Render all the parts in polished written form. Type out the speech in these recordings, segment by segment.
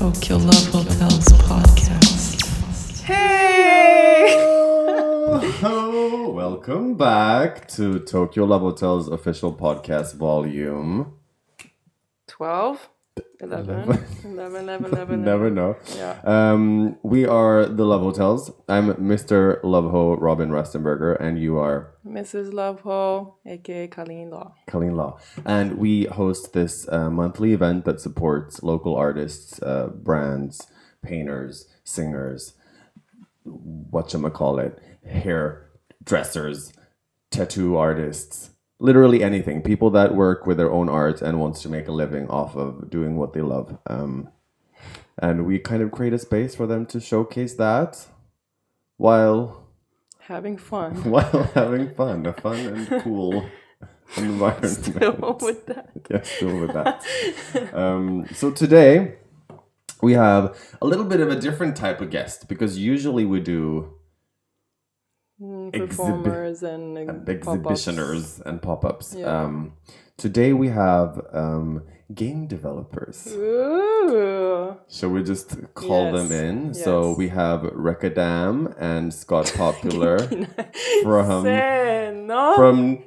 Tokyo Love Hotels podcast. Hey! Welcome back to Tokyo Love Hotels official podcast volume 12? 11? 11. Never know. Yeah. We are the Love Hotels. I'm Mr. Loveho Robin Rastenberger, and you are Mrs. Loveho, aka Kalinlaw. Kalinlaw. And we host this monthly event that supports local artists, brands, painters, singers, whatchamacallit, hairdressers, tattoo artists, literally anything. People that work with their own art and wants to make a living off of doing what they love. And we kind of create a space for them to showcase that while Having fun. having fun. A fun and cool environment. Still with that. Yeah, still with that. So today we have a little bit of a different type of guest because usually we do Performers and exhibitioners and pop-ups. Yeah. Today we have game developers. Ooh. Shall we just call Yes, them in? yes. So we have Rekcahdam and Scottpopular from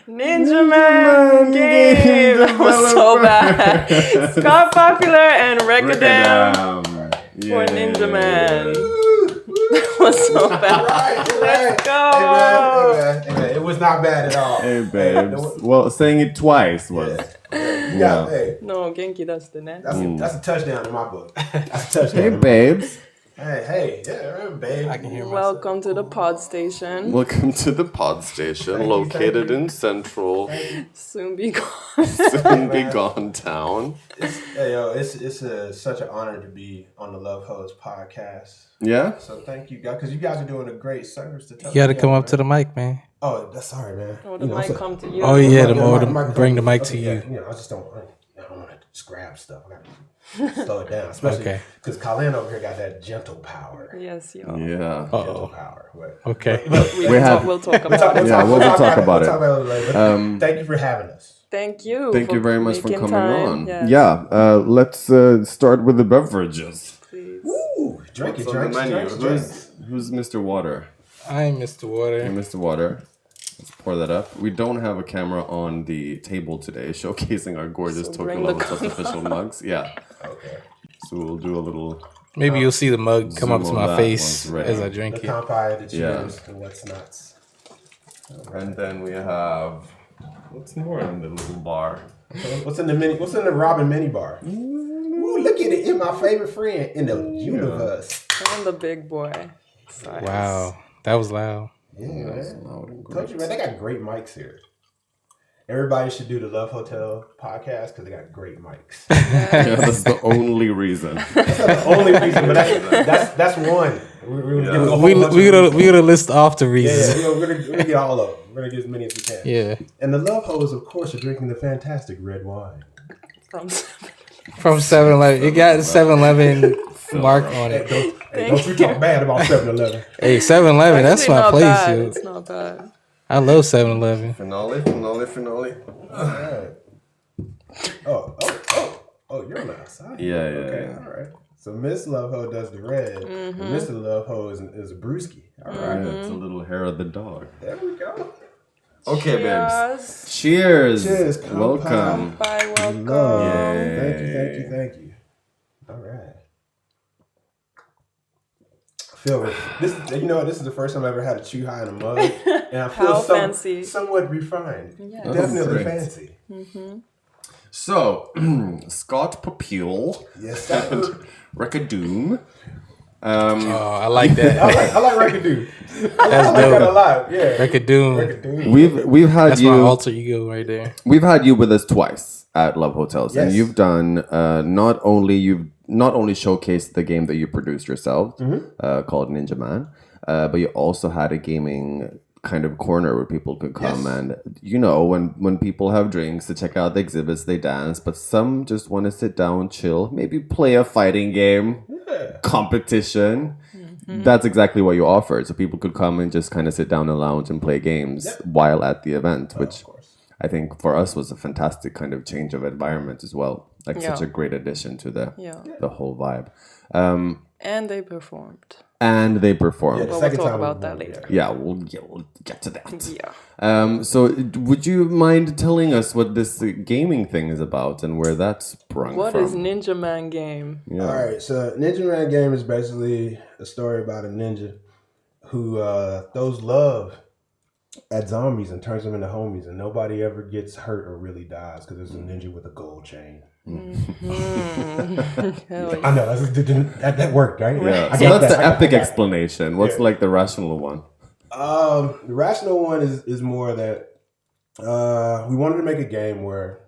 Ninjaman Game. That was so bad. Scottpopular and Rekcahdam for Ninjaman. That was so bad. Let's go. Hey, man. It was not bad at all. Hey, babes. Well, saying it twice was... Yeah. Hey, No, genki that's the net. that's a touchdown in my book. That's a touchdown. Hey, babes. Hey, yeah, babe. I can hear myself. Welcome to the pod station. Welcome to the pod station located in central, Soon be gone. soon be gone town. It's such an honor to be on the Love Host podcast. Yeah? So thank you guys, because you guys are doing a great service to tell You got to come up to the mic, man. Oh, that's sorry, man. Oh, the mic come to you. Oh, yeah, the more mic- to bring the mic okay, to yeah, you. I just don't want to just grab stuff. I got to slow it down, especially Okay. because Colin over here got that gentle power. Yes, yo. Yeah. Gentle power. But, Okay. We'll talk about it. Yeah, we'll talk about it. We'll talk about it later. But thank you for having us. Thank you. Thank you very much for making coming time. on. Yes. Yeah, let's start with the beverages. Please. Ooh, drink it, What's on the drink menu? it. Who's Mr. Water? I'm Mr. Hey, Water. Mr. Water. Let's pour that up. We don't have a camera on the table today showcasing our gorgeous So Tokyo bring Love the Hotels official mugs. Yeah. Okay. So we'll do a little... Maybe you'll see the mug come up Zoom to on my that face once ready. as I The drink it. Kampai, the cheers, Yeah. and what's nuts. And then we have... What's more in the little bar? What's in the Robin mini bar? Ooh, look at it. It's my favorite friend in the universe. I'm the big boy. Size. Wow. That was loud. Yeah, That's man. loud and Told great. you, man, they got great mics here. Everybody should do the Love Hotel podcast because they got great mics. Yeah, that's the only reason. That's not the only reason, but that's one. We're gonna give a whole We bunch we of gonna we gonna list off the Yeah, reasons. we're gonna get all of them. We're gonna get as many as we can. Yeah. And the Love Hoes, of course, are drinking the fantastic red wine. From From 7-Eleven. It got the 7-Eleven mark on it. Don't you talk bad about 7-Eleven. Hey, 7-Eleven, that's Actually, my not place. bad. Yo. It's not bad. I love 7-Eleven. Finale. Alright. Oh, you're on the outside. Yeah. Okay, all right. So Miss Loveho does the red, and Mr. Loveho is a brewski. All right, It's a little hair of the dog. there we go. Okay, babes. Yes. Cheers. Cheers, Kampai. Welcome. Bye, welcome. Yay. Thank you. All right. I feel this. You know what? This is the first time I ever had a chew high in a mug, and I feel How fancy. somewhat refined. Yeah. Definitely Great. fancy. So, Scottpopular Yes, sir. and Rekcahdam. Oh, I like that. I like Rekcahdam. I That's like that a dope. lot. Yeah. Rekcahdam. Rekcahdam. We've had That's my you. alter ego right there. We've had you with us twice at Love Hotels, and Yes. you've done not only showcased the game that you produced yourself, called Ninjaman, but you also had a gaming kind of corner where people could come Yes. and when people have drinks to check out the exhibits, they dance, but some just want to sit down, chill, maybe play a fighting game, competition. That's exactly what you offered, so people could come and just kind of sit down and lounge and play games while at the event, which Of course. I think for us was a fantastic kind of change of environment as well. Like such Yeah. a great addition to Yeah. the whole vibe. And they performed. And they performed. The But we'll second talk time we about that won, later. Yeah, we'll get to that. Yeah. So, would you mind telling us what this gaming thing is about and where that sprung What from? is Ninjaman Game? Yeah. All right, so Ninjaman Game is basically a story about a ninja who throws love at zombies and turns them into homies, and nobody ever gets hurt or really dies because there's a ninja with a gold chain. I know that worked, right? Yeah. I So got that's that. the I got epic that. explanation. What's Yeah. like the rational one? The rational one is more that we wanted to make a game where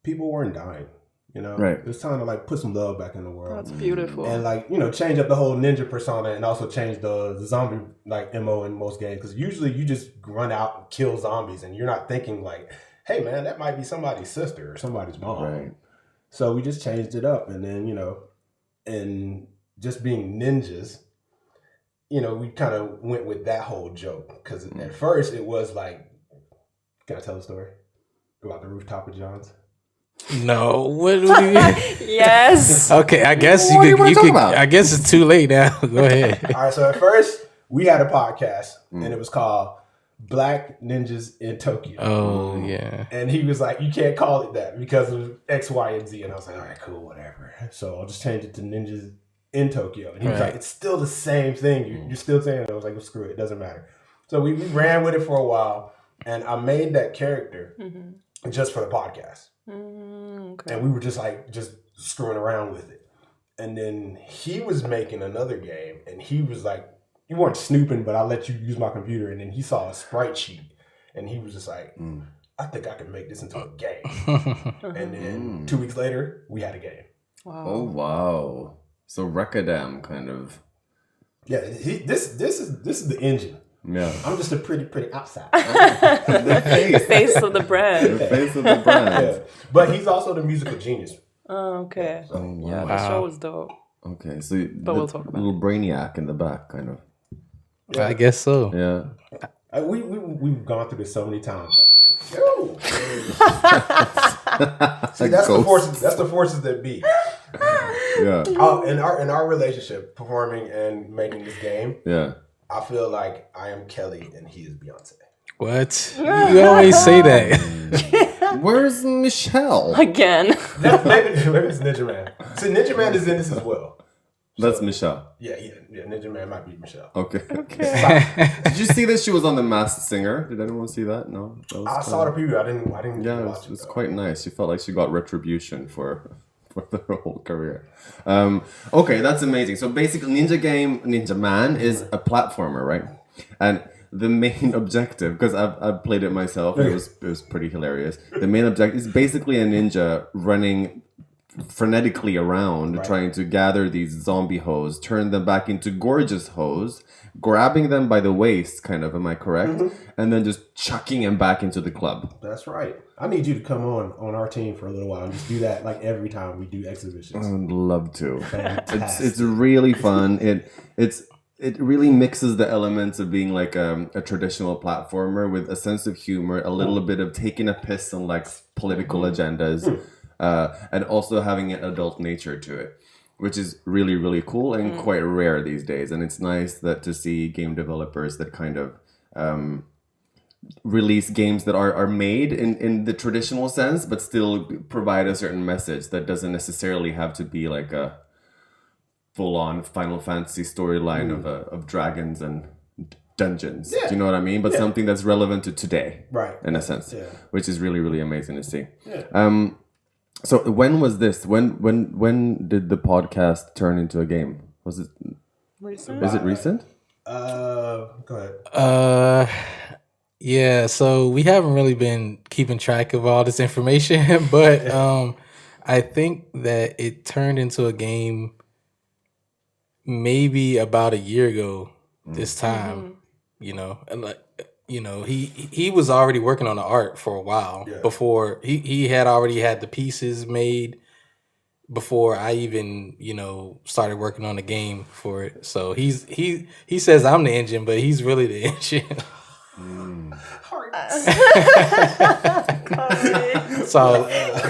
people weren't dying. You know, Right. It's time to like put some love back in the world. That's beautiful. And like, you know, change up the whole ninja persona and also change the zombie like MO in most games. Because usually you just run out and kill zombies and you're not thinking like, hey man, that might be somebody's sister or somebody's mom. Right. So we just changed it up, and then, you know, and just being ninjas, you know, we kind of went with that whole joke. Because at first it was like, can I tell a story about the rooftop of John's? No, what do you mean? Yes. Okay, I guess What do you you wanna could. talk about? I guess it's too late now. Go ahead. All right, so at first we had a podcast, and it was called Black Ninjas in Tokyo. Oh yeah. And he was like, you can't call it that because of X, Y, and Z. And I was like, all right, cool, whatever. So I'll just change it to Ninjas in Tokyo. And he was Right. like, it's still the same thing. You're still saying it. I was like, well, screw it. It doesn't matter. So we ran with it for a while. And I made that character just for the podcast. Okay. And we were just screwing around with it. And then he was making another game. And he was like, you weren't snooping, but I'll let you use my computer. And then he saw a sprite sheet. And he was just like, I think I can make this into a game. And then 2 weeks later, we had a game. Wow. Oh wow! So Rekcahdam kind of. Yeah, this is the engine. Yeah. I'm just a pretty outside. The face. Face of the brand. The face of the brand. Yeah. But he's also the musical genius. Oh, okay. Oh, Yeah, wow. the show is dope. Okay, so but we'll talk about little brainiac in the back, kind of. I guess so. Yeah. We've gone through this so many times. Yo. See, that's the Ghost. forces. That's the forces that be. Yeah. In our relationship, performing and making this game, Yeah. I feel like I am Kelly and he is Beyonce. What? You always say that. Where's Michelle? Again. Maybe it's Ninja Man. So Ninja Man is in this as well. That's Michelle. Yeah, Ninja Man might be Michelle. Okay. Did you see that she was on The Masked Singer? Did anyone see that? No. That was I saw the preview. I didn't. Yeah, watch it was though. quite nice. She felt like she got retribution for their whole career. Okay, that's amazing. So basically, Ninjaman is a platformer, right? And the main objective, because I've played it myself, it was pretty hilarious. The main objective is basically a ninja running frenetically around, trying to gather these zombie hoes, turn them back into gorgeous hoes, grabbing them by the waist, kind of, am I correct? And then just chucking them back into the club. That's right. I need you to come on our team for a little while and just do that like every time we do exhibitions. I'd love to. Fantastic. It's really fun. It really mixes the elements of being like a traditional platformer with a sense of humor, a little bit of taking a piss on like political agendas, and also having an adult nature to it, which is really, really cool and quite rare these days. And it's nice that to see game developers that kind of release games that are made in the traditional sense, but still provide a certain message that doesn't necessarily have to be like a full-on Final Fantasy storyline of dragons and dungeons. Yeah. Do you know what I mean? But something that's relevant to today, Right. in a sense, Yeah. which is really, really amazing to see. Yeah. So when was this? When did the podcast turn into a game? Was it? Recent? Is it recent? Go ahead. Yeah, so we haven't really been keeping track of all this information, but I think that it turned into a game maybe about a year ago this time, you know. And like, you know, he was already working on the art for a while before he had already had the pieces made before I even, you know, started working on the game for it. So he says I'm the engine, but he's really the engine. Hearts. So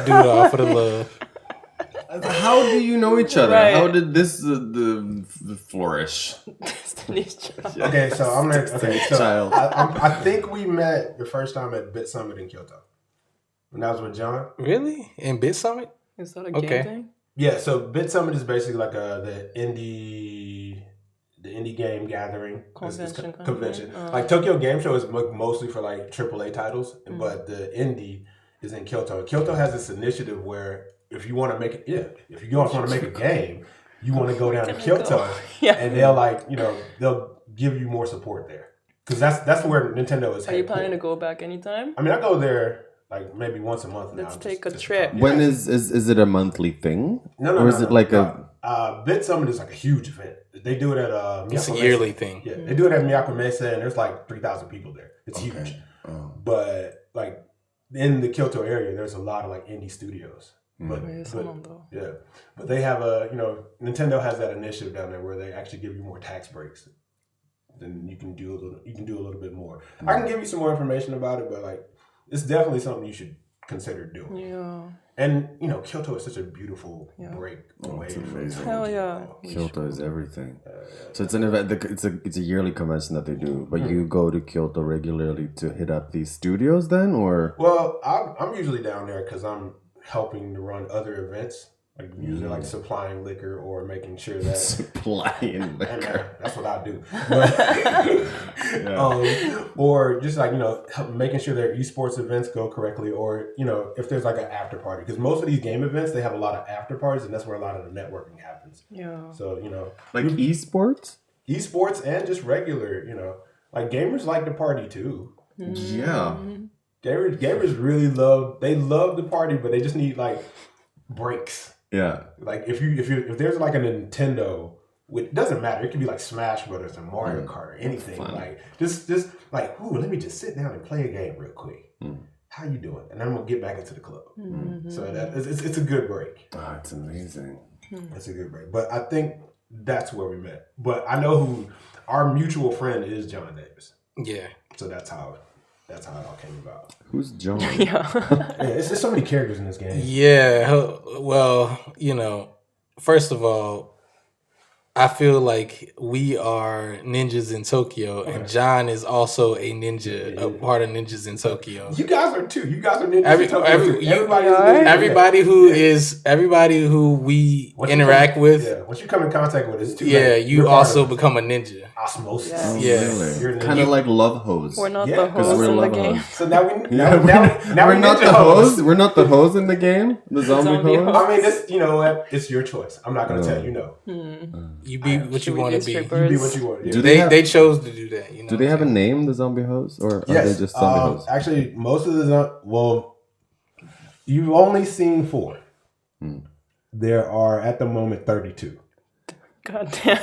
do it all for the love. How do you know each other? Right. How did this the flourish? Destiny's Child. Okay, so I'm gonna. Okay, so Child. I think we met the first time at Bit Summit in Kyoto. When I was with John. Really? In Bit Summit? Is that a Okay. game thing? Yeah, so Bit Summit is basically like the indie game gathering Convention. convention. Oh. Like Tokyo Game Show is mostly for like AAA titles, but the indie is in Kyoto. Kyoto has this initiative where if you want to make it, if you want to make a game, you want to go down to Kyoto, Yeah. and they'll give you more support there because that's where Nintendo is. Are you planning to go back anytime? I mean, I go there like maybe once a month now. Let's take a just trip. When is it a monthly thing? No, or is it like Bit Summit is like a huge event. They do it at It's a Miyako yearly Mesa. thing. Yeah, they do it at Miyako Mesa, and there's like 3,000 people there. It's huge. Oh. But like in the Kyoto area, there's a lot of like indie studios. But they have Nintendo has that initiative down there where they actually give you more tax breaks. Then you can do a little bit more. I can give you some more information about it, but like it's definitely something you should consider doing. Yeah. And Kyoto is such a beautiful break away. It's amazing. Hell yeah. Kyoto is everything. So it's an event. It's a yearly convention that they do. But you go to Kyoto regularly to hit up these studios, then, or? Well, I'm usually down there because I'm helping to run other events, like usually like supplying liquor or making sure that Supplying liquor. that's what I do. Or just like making sure their esports events go correctly, or if there's like an after party, because most of these game events they have a lot of after parties, and that's where a lot of the networking happens. Yeah. So Like esports? esports and just regular, like gamers like to party too. Yeah. Gamers really love the party, but they just need like breaks. Yeah. Like if there's like a Nintendo, it doesn't matter. It could be like Smash Brothers or Mario Kart or anything. Fun. Like just like, ooh, let me just sit down and play a game real quick. How you doing? And then I'm gonna get back into the club. So that it's a good break. Oh, it's amazing. It's a good break. But I think that's where we met. But I know who our mutual friend is, John Davis. Yeah. So that's how it all came about. Who's John? Yeah. Yeah, it's so many characters in this game. Yeah. Well, first of all, I feel like we are ninjas in Tokyo, and John is also a ninja, a part of Ninjas in Tokyo. You guys are too. You guys are ninjas in Tokyo too. Everybody who we Once you interact with, once you come in contact with us, too. you also become a ninja. osmosis. Yeah. Yeah. You're a Kind of ninja. like love hose. We're not Yeah, the 'cause hosts we're in the love game. hosts. So now we Yeah, now we're we not ninja the hoes. hose. We're not the hose in the game. The zombie zombie hose. hose. I mean, this it's your choice. I'm not gonna tell you no. You be what you Should we want be to be. strippers? You be what you want. Yeah. Do They chose to do that. Do they have a name, the zombie hose, or are Yes. they just zombie hose? Actually, most of the you've only seen 4. There are at the moment 32. God damn.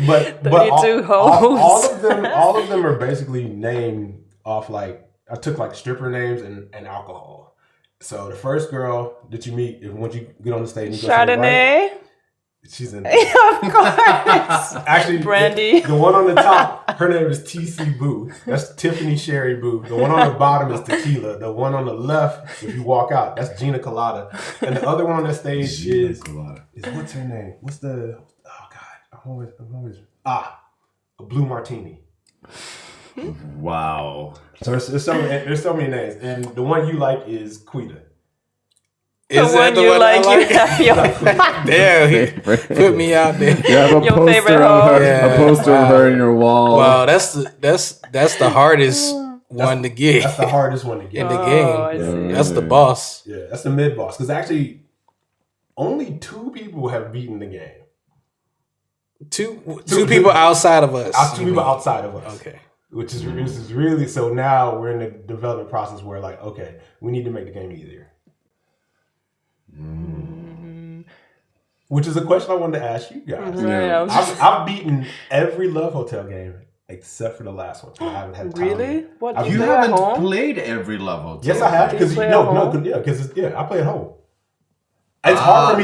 But 32 all hoes. all of them are basically named off like I took like stripper names and alcohol. So the first girl that you meet, once you get on the stage, and you go to the right, Chardonnay. she's in. Of course. Actually, Brandy. The one on the top, her name is TC Boo. That's Tiffany Sherry Boo. The one on the bottom is Tequila. The one on the left, if you walk out, that's Gina Colada. And the other one on the stage is what's her name? What's the? Oh God, I'm always a Blue Martini. Wow. So there's so many names, and the one you like is Quita. Is The that one you like, I you have your Damn, he put me out there. You have a Your poster favorite of her, hose. Yeah. a poster of her in your wall. Wow, that's the hardest one to get That's the hardest one to in get. the I game. see. That's the boss. Yeah, that's the mid boss. Because actually, only 2 people have beaten the game. Two people outside of us. 2 people outside of us. Okay. Which is really, so now we're in the development process where like, okay, we need to make the game easier. Which is a question I wanted to ask you guys. Right, I was just- I've beaten every Love Hotel game except for the last one. I haven't had time. Really? What? I've- You you play at haven't home? played every level. Yes, I have. Do you Because play at home? I play at home. It's hard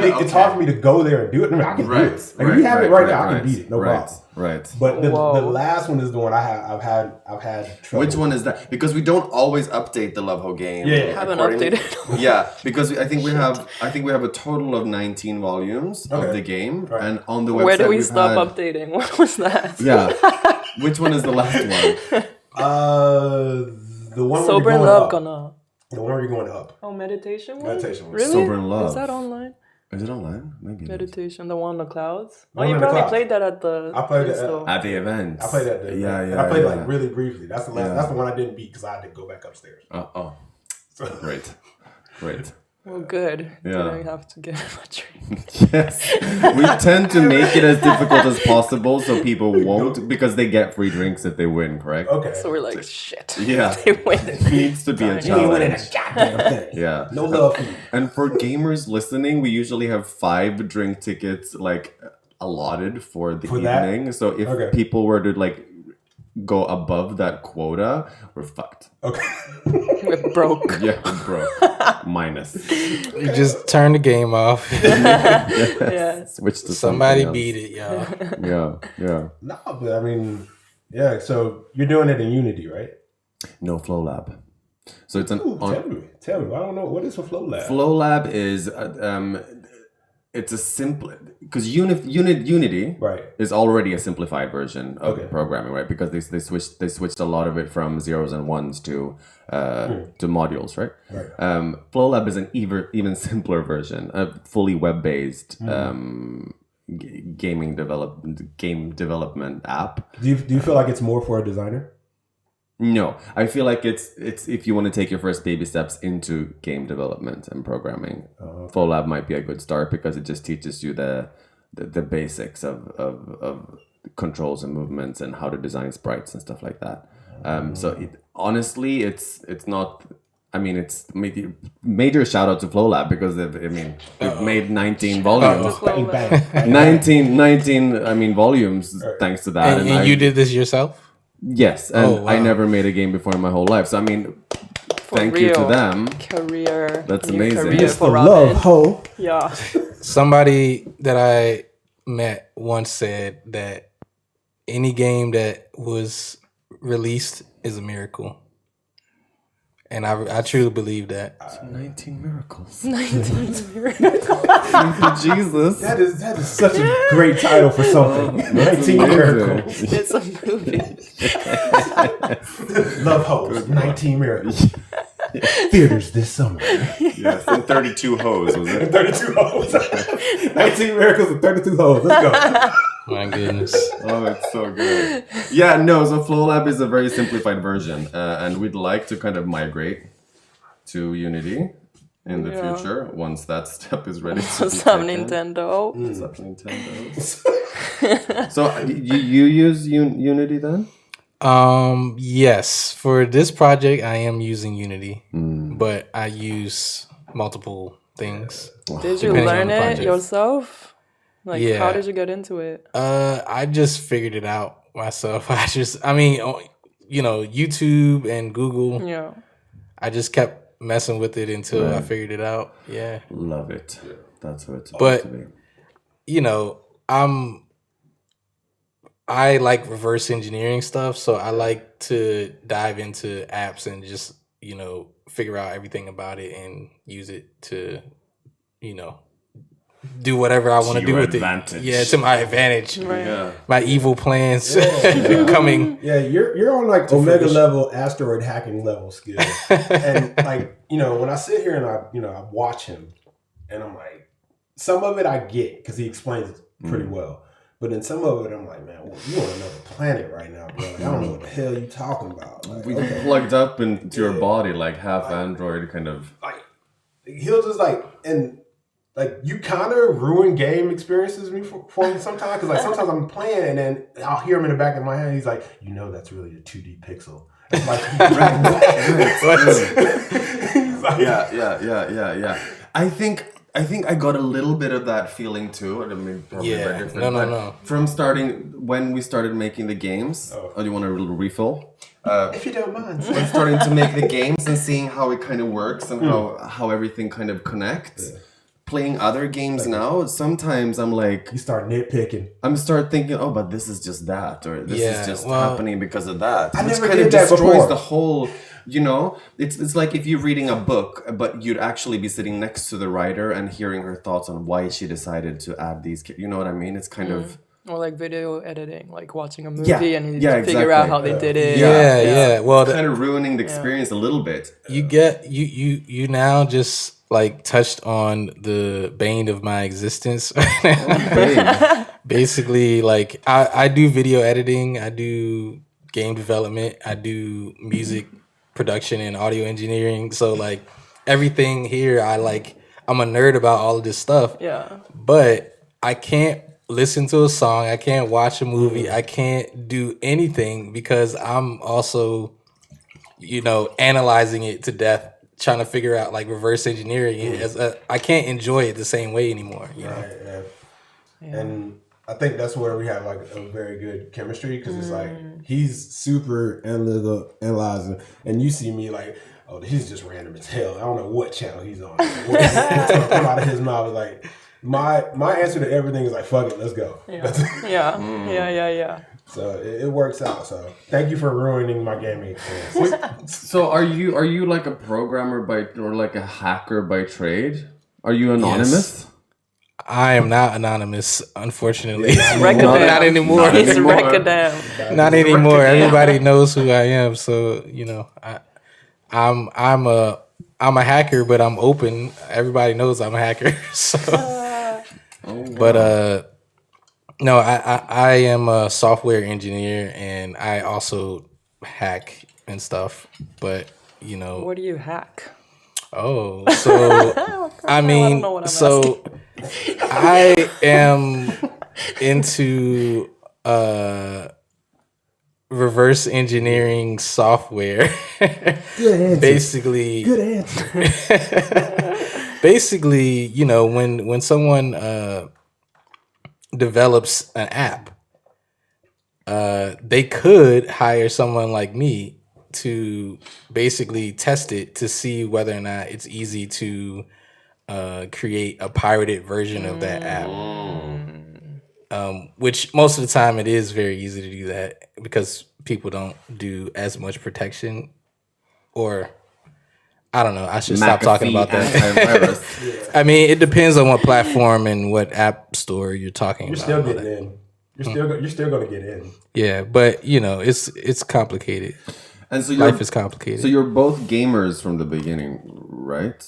for me to go there and do it. I mean, I can do it. Like if you have it right now, I can beat it. No problem. Right. But the last one is the one I've had trouble. Which one is that? Because we don't always update the Love Ho game. I haven't updated. Yeah, because I think we have a total of 19 volumes of the game, and on the website. Where do we stop updating? What was that? Yeah. Which one is the last one? The one Sober where and you're Love going up. gonna. The one where you're going up. Oh, meditation one. Meditation one. Really? Sober and Love. Is that online? Is it online? Maybe. Meditation, the one on the clouds. One You on the probably clouds. played that at the. I played it At the event. I played that day. Yeah. And I played like really briefly. That's the last. That's the one I didn't beat because I had to go back upstairs. Great. Well, good. Yeah. Didn't have to get a drink. Yes. We tend to make it as difficult as possible so people won't, because they get free drinks if they win, correct? Okay. So we're like, shit. Yeah. They win. It needs to be a You ain't winning a challenge. goddamn thing. Yeah. No love for you. And for gamers listening, we usually have 5 drink tickets like allotted for the evening. That? So if people were to like go above that quota, we're fucked. Okay. We're broke. Yeah, we're broke. Minus. You just turn the game off. Yeah. Switch to Somebody something beat it, y'all. else. Yeah. No, but I mean, yeah. So you're doing it in Unity, right? No Flow Lab. So it's an Tell me. I don't know what is a Flow Lab. Flow Lab is it's a simple, because Unity is already a simplified version of programming, right? Because they switched a lot of it from zeros and ones to modules, right? Flow Lab is an even simpler version, a fully web based game development app. Do you feel like it's more for a designer? No, I feel like it's if you want to take your first baby steps into game development and programming, Flow Lab might be a good start because it just teaches you the basics of controls and movements and how to design sprites and stuff like that. So honestly, it's not. I mean, it's major shout out to Flow Lab because they've made 19 volumes. Bang, bang. 19 volumes thanks to that. And you did this yourself? Yes, and I never made a game before in my whole life. So I mean, thank you to them. Career. That's new amazing. career It's for The Robin. love ho. Yeah. Somebody that I met once said that any game that was released is a miracle. And I truly believe that. 19 miracles. 19 Jesus. That is such a great title for something. 19 Miracles. It's a movie. Love Hoes. 19 Miracles. Theaters this summer. Yes, and 32 hoes, was it? 32 hoes. 19 Miracles and 32 hoes. Let's go. My goodness. Oh, it's so good. Yeah, no, so Flow Lab is a very simplified version, and we'd like to kind of migrate to Unity in the future once that step is ready. What's up, Nintendo? What's up, Nintendo? So you use Unity then? Yes. For this project, I am using Unity, but I use multiple things. Did you Depending on learn the it project. yourself? Like, Yeah. how did you get into it? I just figured it out myself. YouTube and Google. Yeah. I just kept messing with it until I figured it out. Yeah. Love it. That's what it's supposed to be. I like reverse engineering stuff, so I like to dive into apps and just, figure out everything about it and use it to, do whatever I want to do with advantage. it. Yeah, to my advantage. Right. Yeah. My evil plans coming. Yeah, you're on like Omega level, asteroid hacking level skill. And like, when I sit here and I watch him and I'm like, some of it I get because he explains it pretty well. But in some of it, I'm like, man, you on another planet right now, bro. Like, I don't know what the hell you talking about. Like, We plugged up into your body like half Android kind of. like he'll just you kind of ruin game experiences for me sometimes. Because sometimes I'm playing and then I'll hear him in the back of my head. He's like, that's really a 2D pixel. I'm like, Yeah. I think I got a little bit of that feeling too. I mean, probably very different. No. From when we started making the games. Oh, do you want a little refill? if you don't mind. When starting to make the games and seeing how it kind of works and how everything kind of connects. playing other games now, sometimes I'm like, You start nitpicking. I'm start thinking, oh, but this is just that, or this is just happening because of that. I Which never kind did of that destroys before. the whole. It's like if you're reading a book, but you'd actually be sitting next to the writer and hearing her thoughts on why she decided to add these. You know what I mean? It's kind of. Or like video editing, like watching a movie and you yeah, figure out exactly. how they did it. Yeah. Well, Kind of ruining the experience a little bit. you now just like touched on the bane of my existence. Basically, like I do video editing, I do game development, I do music production and audio engineering. So like everything here, I'm a nerd about all of this stuff. Yeah. But I can't listen to a song, I can't watch a movie, I can't do anything because I'm also, analyzing it to death, trying to figure out like reverse engineering it. I can't enjoy it the same way anymore. You know? Right, yeah. And I think that's where we have like a very good chemistry because it's like he's super analyzing, and you see me like, oh, he's just random as hell. I don't know what channel he's on. What's gonna come out of his mouth is like my answer to everything is like, fuck it, let's go. Yeah. So it works out. So thank you for ruining my gaming experience. So are you like a programmer or like a hacker by trade? Are you anonymous? Yes. I am not anonymous, unfortunately. Rekcahdam. Not anymore. It's Rekcahdam. Not anymore. Everybody knows who I am. So I'm a hacker, but I'm open. Everybody knows I'm a hacker. So, but no, I am a software engineer, and I also hack and stuff. But What do you hack? oh, so I mean, know what I'm so I am into reverse engineering software. Good answer. Basically, Good answer. basically, when someone develops an app, they could hire someone like me to basically test it to see whether or not it's easy to create a pirated version of that app. Which most of the time it is very easy to do that because people don't do as much protection, or I don't know. I should stop talking about that. I mean, it depends on what platform and what app store you're talking You're about. still getting in. You're still gonna get in. Yeah, but it's complicated. And so Life is complicated. So you're both gamers from the beginning, right?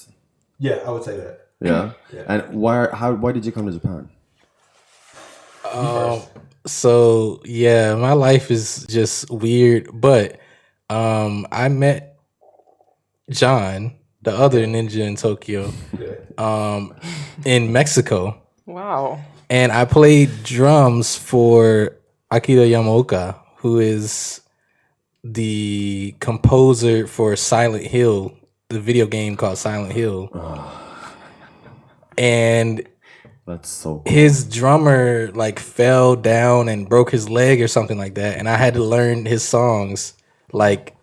Yeah, I would say that. Yeah. Yeah. And why did you come to Japan? So yeah, my life is just weird, but I met John, the other ninja in Tokyo, in Mexico, Wow. and I played drums for Akira Yamaoka, who is the composer for Silent Hill, the video game called Silent Hill. And That's so cool. his drummer like fell down and broke his leg or something like that, and I had to learn his songs like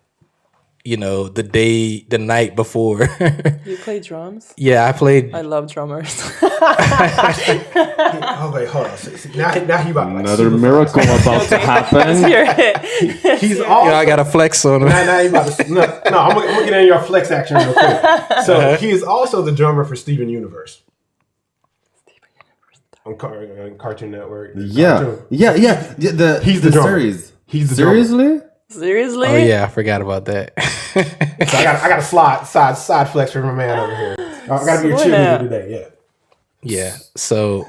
the night before. You play drums? Yeah, I played. I love drummers. Oh wait, hold on. See, now he about to like Another super miracle about to happen. Hear it. fast. He's also I got a flex on him. now he about to no. I'm gonna get in your flex action real quick. So he is also the drummer for Steven Universe. On Cartoon Network. Yeah. Cartoon. Yeah. He's the drummer. series. He's the drummer. Seriously? Seriously? Oh yeah, I forgot about that. So I got a side flex for my man over here. I got to be your Swear cheerleader now. today. Yeah. Yeah. So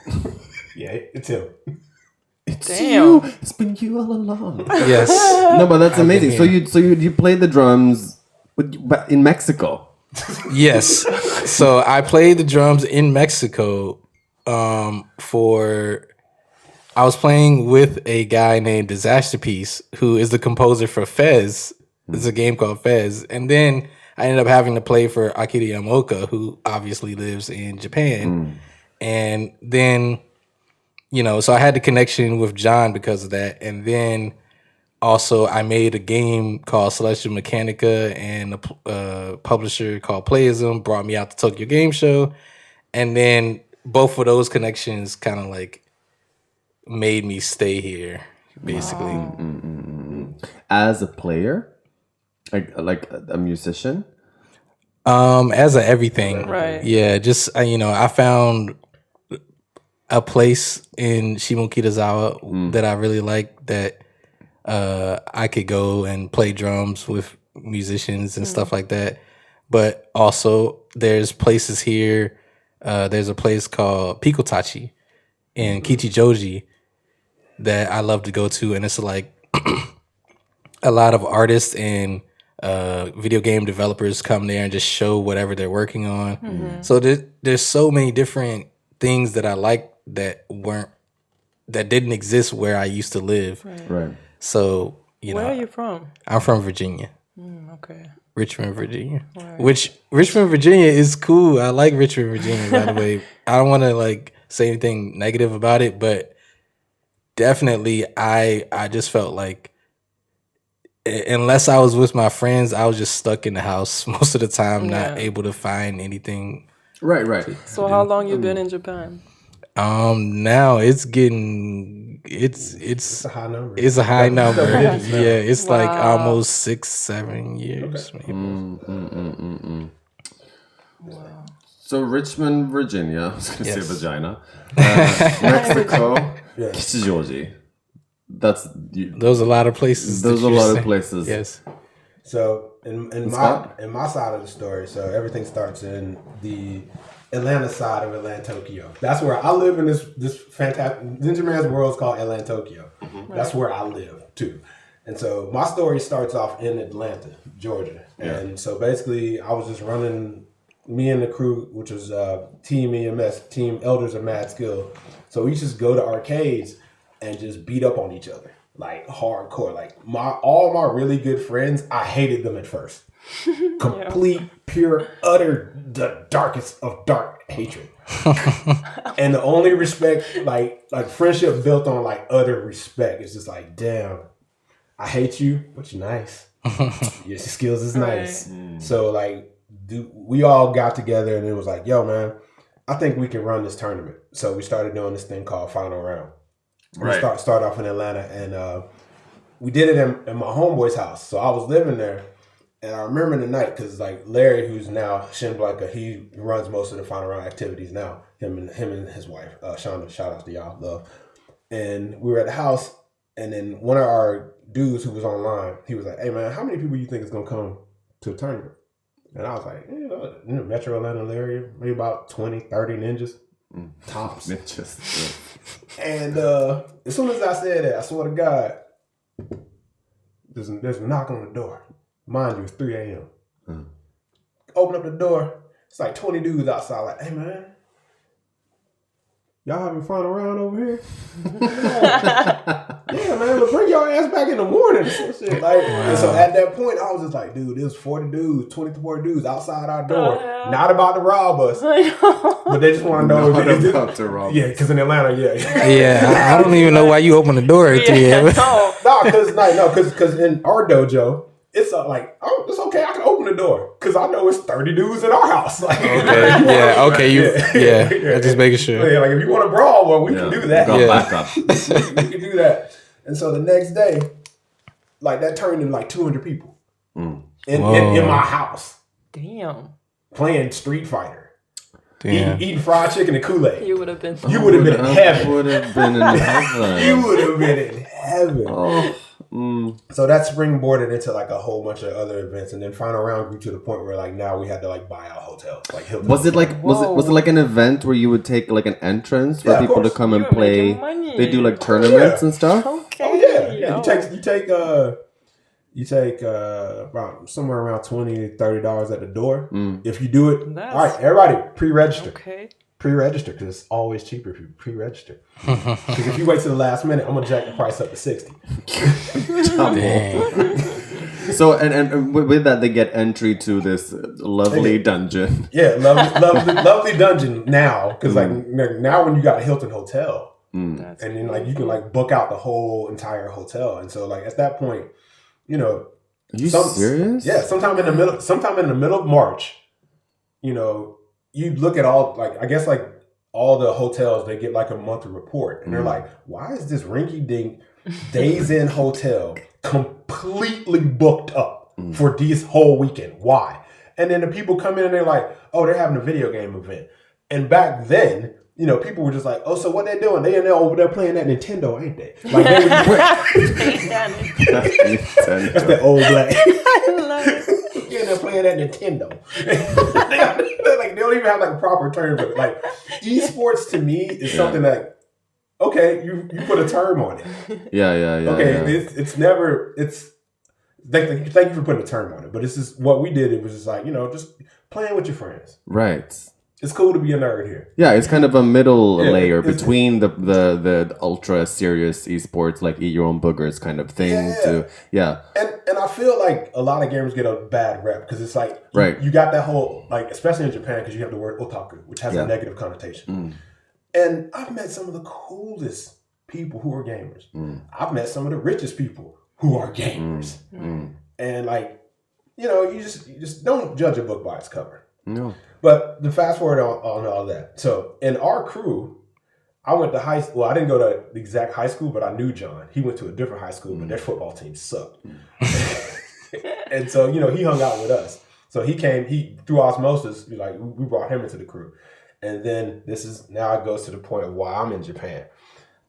Yeah, it's him. Damn. It's been you all along. yes. No, but that's amazing. here. So you played the drums but in Mexico. Yes. So I played the drums in Mexico I was playing with a guy named Disaster Piece, who is the composer for Fez. It's a game called Fez. And then I ended up having to play for Akira Yamaoka, who obviously lives in Japan. And then, so I had the connection with John because of that. And then also I made a game called Celestial Mechanica, and a publisher called Playism brought me out to Tokyo Game Show. And then both of those connections kind of like made me stay here, basically. As a player, like a musician. As a everything, Right. Yeah, just I found a place in Shimokitazawa that I really like that I could go and play drums with musicians and stuff like that. But also, there's places here. There's a place called Pikotachi in Kichijoji that I love to go to, and it's like a lot of artists and video game developers come there and just show whatever they're working on. So there's so many different things that I like that didn't exist where I used to live. Right. So Where are you from? I'm from Virginia, Okay. Richmond, Virginia. Which Richmond, Virginia is cool. I like Richmond, Virginia. By the way, I don't want to like say anything negative about it, but definitely I just felt like unless I was with my friends, I was just stuck in the house most of the time, not able to find anything. Right. So how long you been in Japan? Now it's getting it's It's a high number. it's a high number. Double digits now. Yeah, it's like Wow. almost 6-7 years. Maybe. So Richmond, Virginia. I was going to Yes. say vagina. Mexico, Yeah. Kichijoji. Those There's a lot of places. There's that a you lot of say. places. Yes. So in my side of the story, so everything starts in the Atlanta side of Atlanta, Tokyo. That's where I live in this fantastic Ninjaman's world is called Atlanta, Tokyo. That's where I live too. And so my story starts off in Atlanta, Georgia. And so basically I was just running me and the crew, which was Team EMS, Team Elders of Mad Skill. So we just go to arcades and just beat up on each other. Like hardcore. Like all my really good friends, I hated them at first. Complete, pure, utter, the darkest of dark hatred. And the only respect, like friendship built on like utter respect. It's just like, damn, I hate you, but you're nice. Your skills is nice. So like, we all got together and it was like, yo, man, I think we can run this tournament. So we started doing this thing called Final Round. We start off in Atlanta, and we did it in my homeboy's house. So I was living there, and I remember the night because like Larry, who's now Shin Blanca, he runs most of the Final Round activities now. Him and his wife, Shonda. Shout out to y'all, love. And we were at the house, and then one of our dudes who was online, he was like, "Hey man, how many people you think is gonna come to a tournament?" And I was like, Metro Atlanta area, maybe about 20, 30 ninjas. Tops. Ninjas. And as soon as I said that, I swear to God, there's a knock on the door. Mind you, it's 3 a.m. Open up the door. It's like 20 dudes outside. Like, hey man, y'all having fun around over here? Yeah, man, but bring your ass back in the morning. Or some shit. Like, and so at that point, I was just like, dude, there's 40 dudes, 20 to 40 dudes outside our door, not about to rob us, but they just want to know. About to rob. Yeah, because in Atlanta, Yeah, I don't even know why you open the door at 3 a.m. because in our dojo, it's like, oh, it's okay. I can open the door because I know it's 30 dudes in our house. Like, I'm just making sure. Yeah, like if you want to brawl, well, we can do that. Got backup. We can do that. And so the next day, like that turned into like 200 people in my house Damn. playing Street Fighter, Damn. eating fried chicken and Kool-Aid. You would have been. You would have been in heaven. Would have been in heaven. You would have been in heaven. Oh. So that springboarded into like a whole bunch of other events, and then Final Round grew to the point where like now we had to like buy out hotels. Like Hilton. Was it like an event where you would take like an entrance for Yeah, of people to course. come and You were play? making money. They do like tournaments and stuff. Okay. Oh yeah. You take about somewhere around $20-$30 at the door. If you do it, That's- all right, everybody pre-register. Okay. Pre-register because it's always cheaper if you pre-register. Because if you wait till the last minute, I'm gonna jack the price up to $60. So and with that they get entry to this lovely dungeon. Yeah, lovely dungeon now because like now when you got a Hilton hotel, That's and then like you can like book out the whole entire hotel, and so like at that point, you know, Are you serious? Yeah, sometime in the middle of March, you know, you look at all, like, I guess, like, all the hotels, they get like a monthly report, and they're like, why is this rinky-dink Days Inn hotel completely booked up for this whole weekend? Why? And then the people come in and they're like, oh, they're having a video game event. And back then, you know, people were just like, oh, so what they doing? They in there over there playing that Nintendo, ain't they? Like, that's that old black. I love it. Yeah, they're playing that Nintendo. Like, they don't even have like a proper term, but like esports to me is something that, okay, you put a term on it. Yeah. Okay, it's never. Thank you for putting a term on it, but this is what we did. It was just like, you know, just playing with your friends. Right. It's cool to be a nerd here. Yeah, it's kind of a middle layer between the ultra serious esports, like eat your own boogers kind of thing. And I feel like a lot of gamers get a bad rep because it's like you got that whole, like, especially in Japan, because you have the word otaku, which has a negative connotation. And I've met some of the coolest people who are gamers. I've met some of the richest people who are gamers. And like, you know, you just don't judge a book by its cover. No. But the fast forward on all that. So in our crew, I went to high school. Well, I didn't go to the exact high school, but I knew John. He went to a different high school, but their football team sucked. And so, you know, he hung out with us. So he came, through osmosis, like, we brought him into the crew. And then now it goes to the point of why I'm in Japan.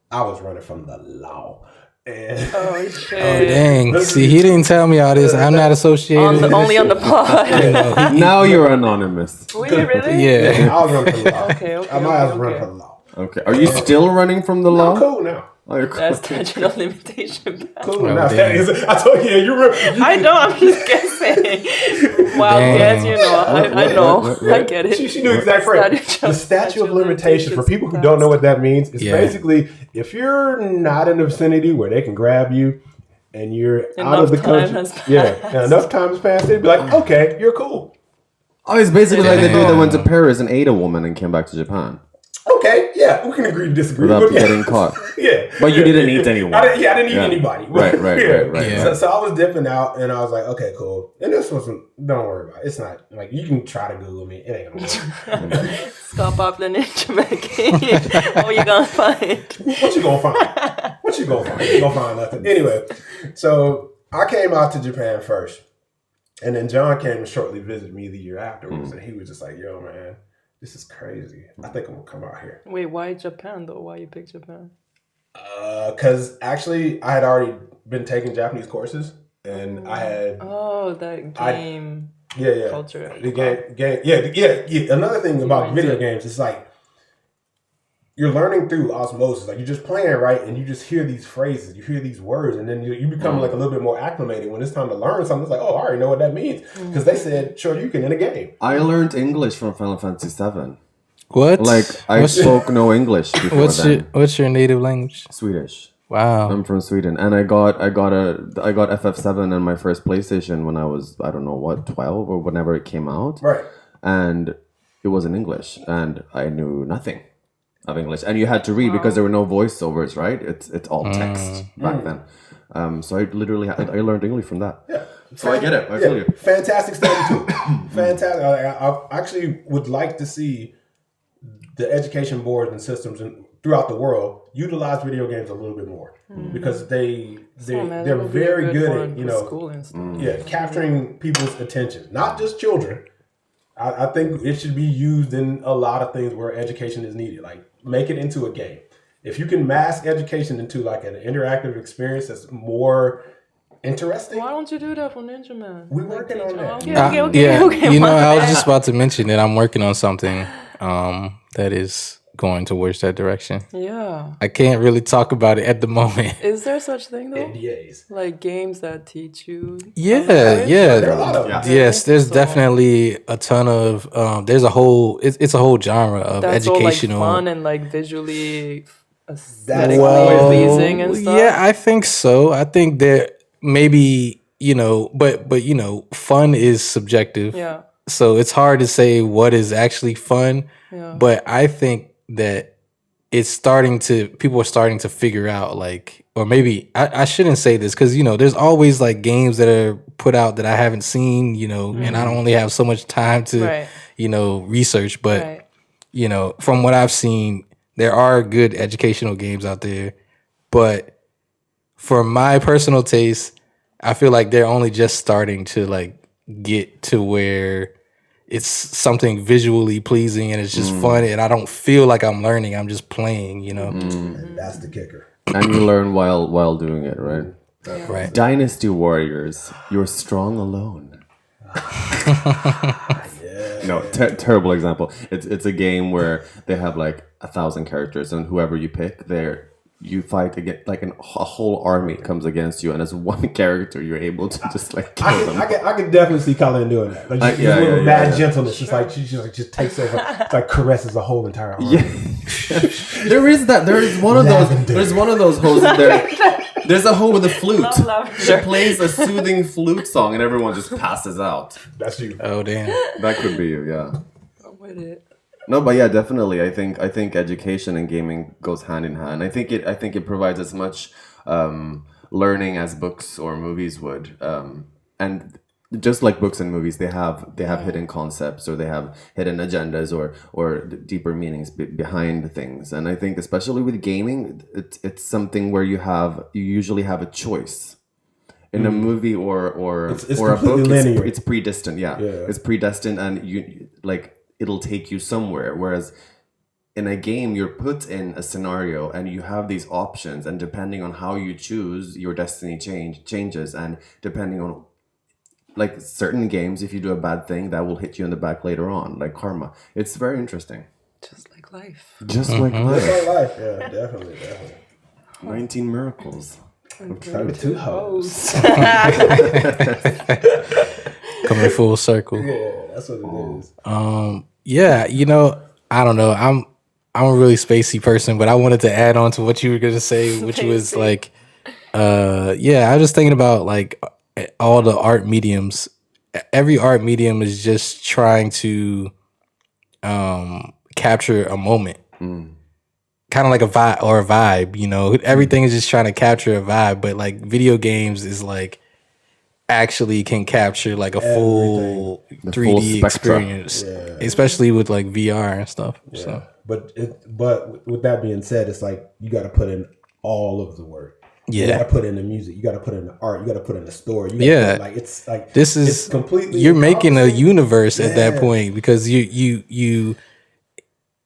I was running from the law. And Oh shit! Oh dang! See, he didn't tell me all this. I'm not associated. Only on the pod. Now you're anonymous. Were you really? Yeah. I was running from the law. Okay. I might have run from the law. Okay. Are you still running from the law? I'm cool now. Oh, you're cool. That's statute of limitation. Cool Oh, now. damn. I told you, you I know. I'm just guessing. Wild guess, you know. I know. I get it. She knew exactly right. The statute of limitation, for people who don't know what that means, is basically if you're not in the vicinity where they can grab you and you're out of the country. Enough time has passed, they'd be like, okay, you're cool. Oh, it's basically like the dude that went to Paris and ate a woman and came back to Japan. Okay, yeah, we can agree to disagree. Without getting caught. Yeah. But you didn't eat anyone. I didn't eat anybody. Right. Yeah. So I was dipping out, and I was like, okay, cool. And this wasn't, don't worry about it. It's not, like, you can try to Google me. It ain't gonna work. Scottpopular and Ninjaman Game. What you gonna find? What you gonna find? You ain't gonna find nothing. Anyway, so I came out to Japan first, and then John came to shortly visit me the year afterwards, and he was just like, yo, man, this is crazy. I think I'm gonna come out here. Wait, why Japan though? Why you pick Japan? Because actually, I had already been taking Japanese courses, and I had that game culture. The game. Another thing about video games is like you're learning through osmosis. Like you're just playing, right, and you just hear these phrases, you hear these words, and then you become like a little bit more acclimated. When it's time to learn something, it's like, oh, I already know what that means because they said, sure, you can in a game. I learned English from Final Fantasy VII. What? Like I spoke no English before What's your native language? Swedish. Wow. I'm from Sweden, and I got FF7 on my first PlayStation when I was 12 or whenever it came out. Right. And it was in English, and I knew nothing of English, and you had to read because there were no voiceovers, right? It's all text back then. So I literally I learned English from that. Yeah. So I get it. I feel you. Fantastic study too. Fantastic. I actually would like to see the education boards and systems throughout the world utilize video games a little bit more because they're very good at school and stuff. Capturing people's attention, not just children. I think it should be used in a lot of things where education is needed. Like make it into a game. If you can mask education into like an interactive experience that's more interesting. Why don't you do that for Ninjaman? We're working on that. Okay. You know, I was just about to mention that I'm working on something that is going towards that direction. Yeah. I can't really talk about it at the moment. Is there such thing though? NDAs. Like games that teach you? Yeah. There are a lot of them. Yes, there's definitely a ton of there's a whole it's a whole genre of that's educational all, like, fun and like visually aesthetically pleasing and stuff. Yeah, I think so. I think that maybe, but fun is subjective. Yeah. So it's hard to say what is actually fun. Yeah. But I think that people are starting to figure out, like, or maybe I shouldn't say this because, there's always like games that are put out that I haven't seen, and I don't only have so much time to, research, but Right. from what I've seen, there are good educational games out there, but for my personal taste, I feel like they're only just starting to like get to where it's something visually pleasing and it's just fun, and I don't feel like I'm learning. I'm just playing, And that's the kicker. And you learn while doing it, right? Right. Dynasty Warriors, you're strong alone. No, terrible example. It's a game where they have like 1,000 characters, and whoever you pick, you fight against like a whole army comes against you, and as one character, you're able to just like kill them. I can definitely see Colin doing that. Like, she's with mad gentleness. It's like she just takes over, it's like caresses the whole entire army. Yeah. There is that. There is one of those. There's one of those hoes in there. There's a hoe with a flute. She plays a soothing flute song, and everyone just passes out. That's you. Oh damn. That could be you, yeah. I'm with it. No, but yeah, definitely. I think education and gaming goes hand in hand. I think it provides as much learning as books or movies would. And just like books and movies, they have hidden concepts, or they have hidden agendas, or deeper meanings behind things. And I think especially with gaming, it's something where you usually have a choice. In a movie or a book, linear. it's predestined. Yeah, it's predestined, and you like. It'll take you somewhere. Whereas in a game, you're put in a scenario and you have these options, and depending on how you choose, your destiny changes. And depending on like certain games, if you do a bad thing, that will hit you in the back later on, like karma. It's very interesting. Just like life. Just like life. That's our life. Yeah, definitely. 19 miracles. With two hoes. Coming full circle. Yeah, that's what it is. Yeah, I don't know. I'm a really spacey person, but I wanted to add on to what you were gonna say, which was like, I was just thinking about like all the art mediums. Every art medium is just trying to capture a moment, kind of like a vibe. Everything is just trying to capture a vibe, but like video games is like actually can capture like a full 3D experience, especially with like VR and stuff. Yeah. So, but with that being said, it's like you got to put in all of the work. Yeah. You got to put in the music. You got to put in the art. You got to put in the story. It's like this is it's completely. You're making a universe at that point, because you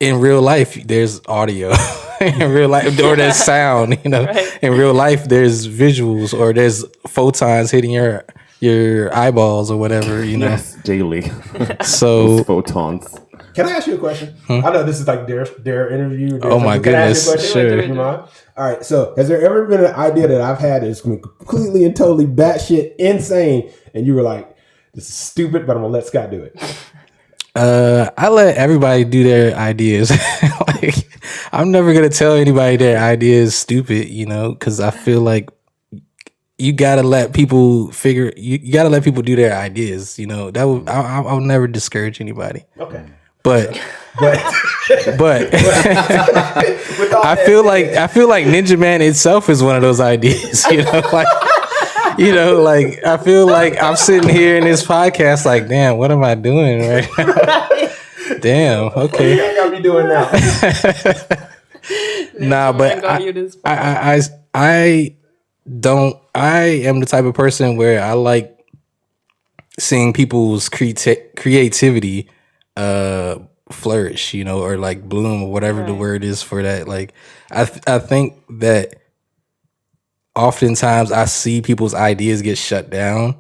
in real life there's audio. In real life, or there's sound, Right. In real life there's visuals, or there's photons hitting your eyeballs or whatever, Yes, daily. So Those photons. Can I ask you a question? I know this is like their interview. Oh my Can I ask you a goodness, question? sure. You mind? All right. So, has there ever been an idea that I've had that's completely and totally batshit insane, and you were like, "This is stupid," but I'm gonna let Scott do it? I let everybody do their ideas. Like, I'm never gonna tell anybody their idea is stupid, because I feel like you gotta let people you gotta let people do their ideas. That would I'll never discourage anybody. Okay. But But I feel like Ninjaman itself is one of those ideas. Like I feel like I'm sitting here in this podcast, like, damn, what am I doing right now? Damn, okay. I gotta be doing now. Nah, but I am the type of person where I like seeing people's creativity flourish, or like bloom, or whatever the word is for that. Like I think that oftentimes I see people's ideas get shut down,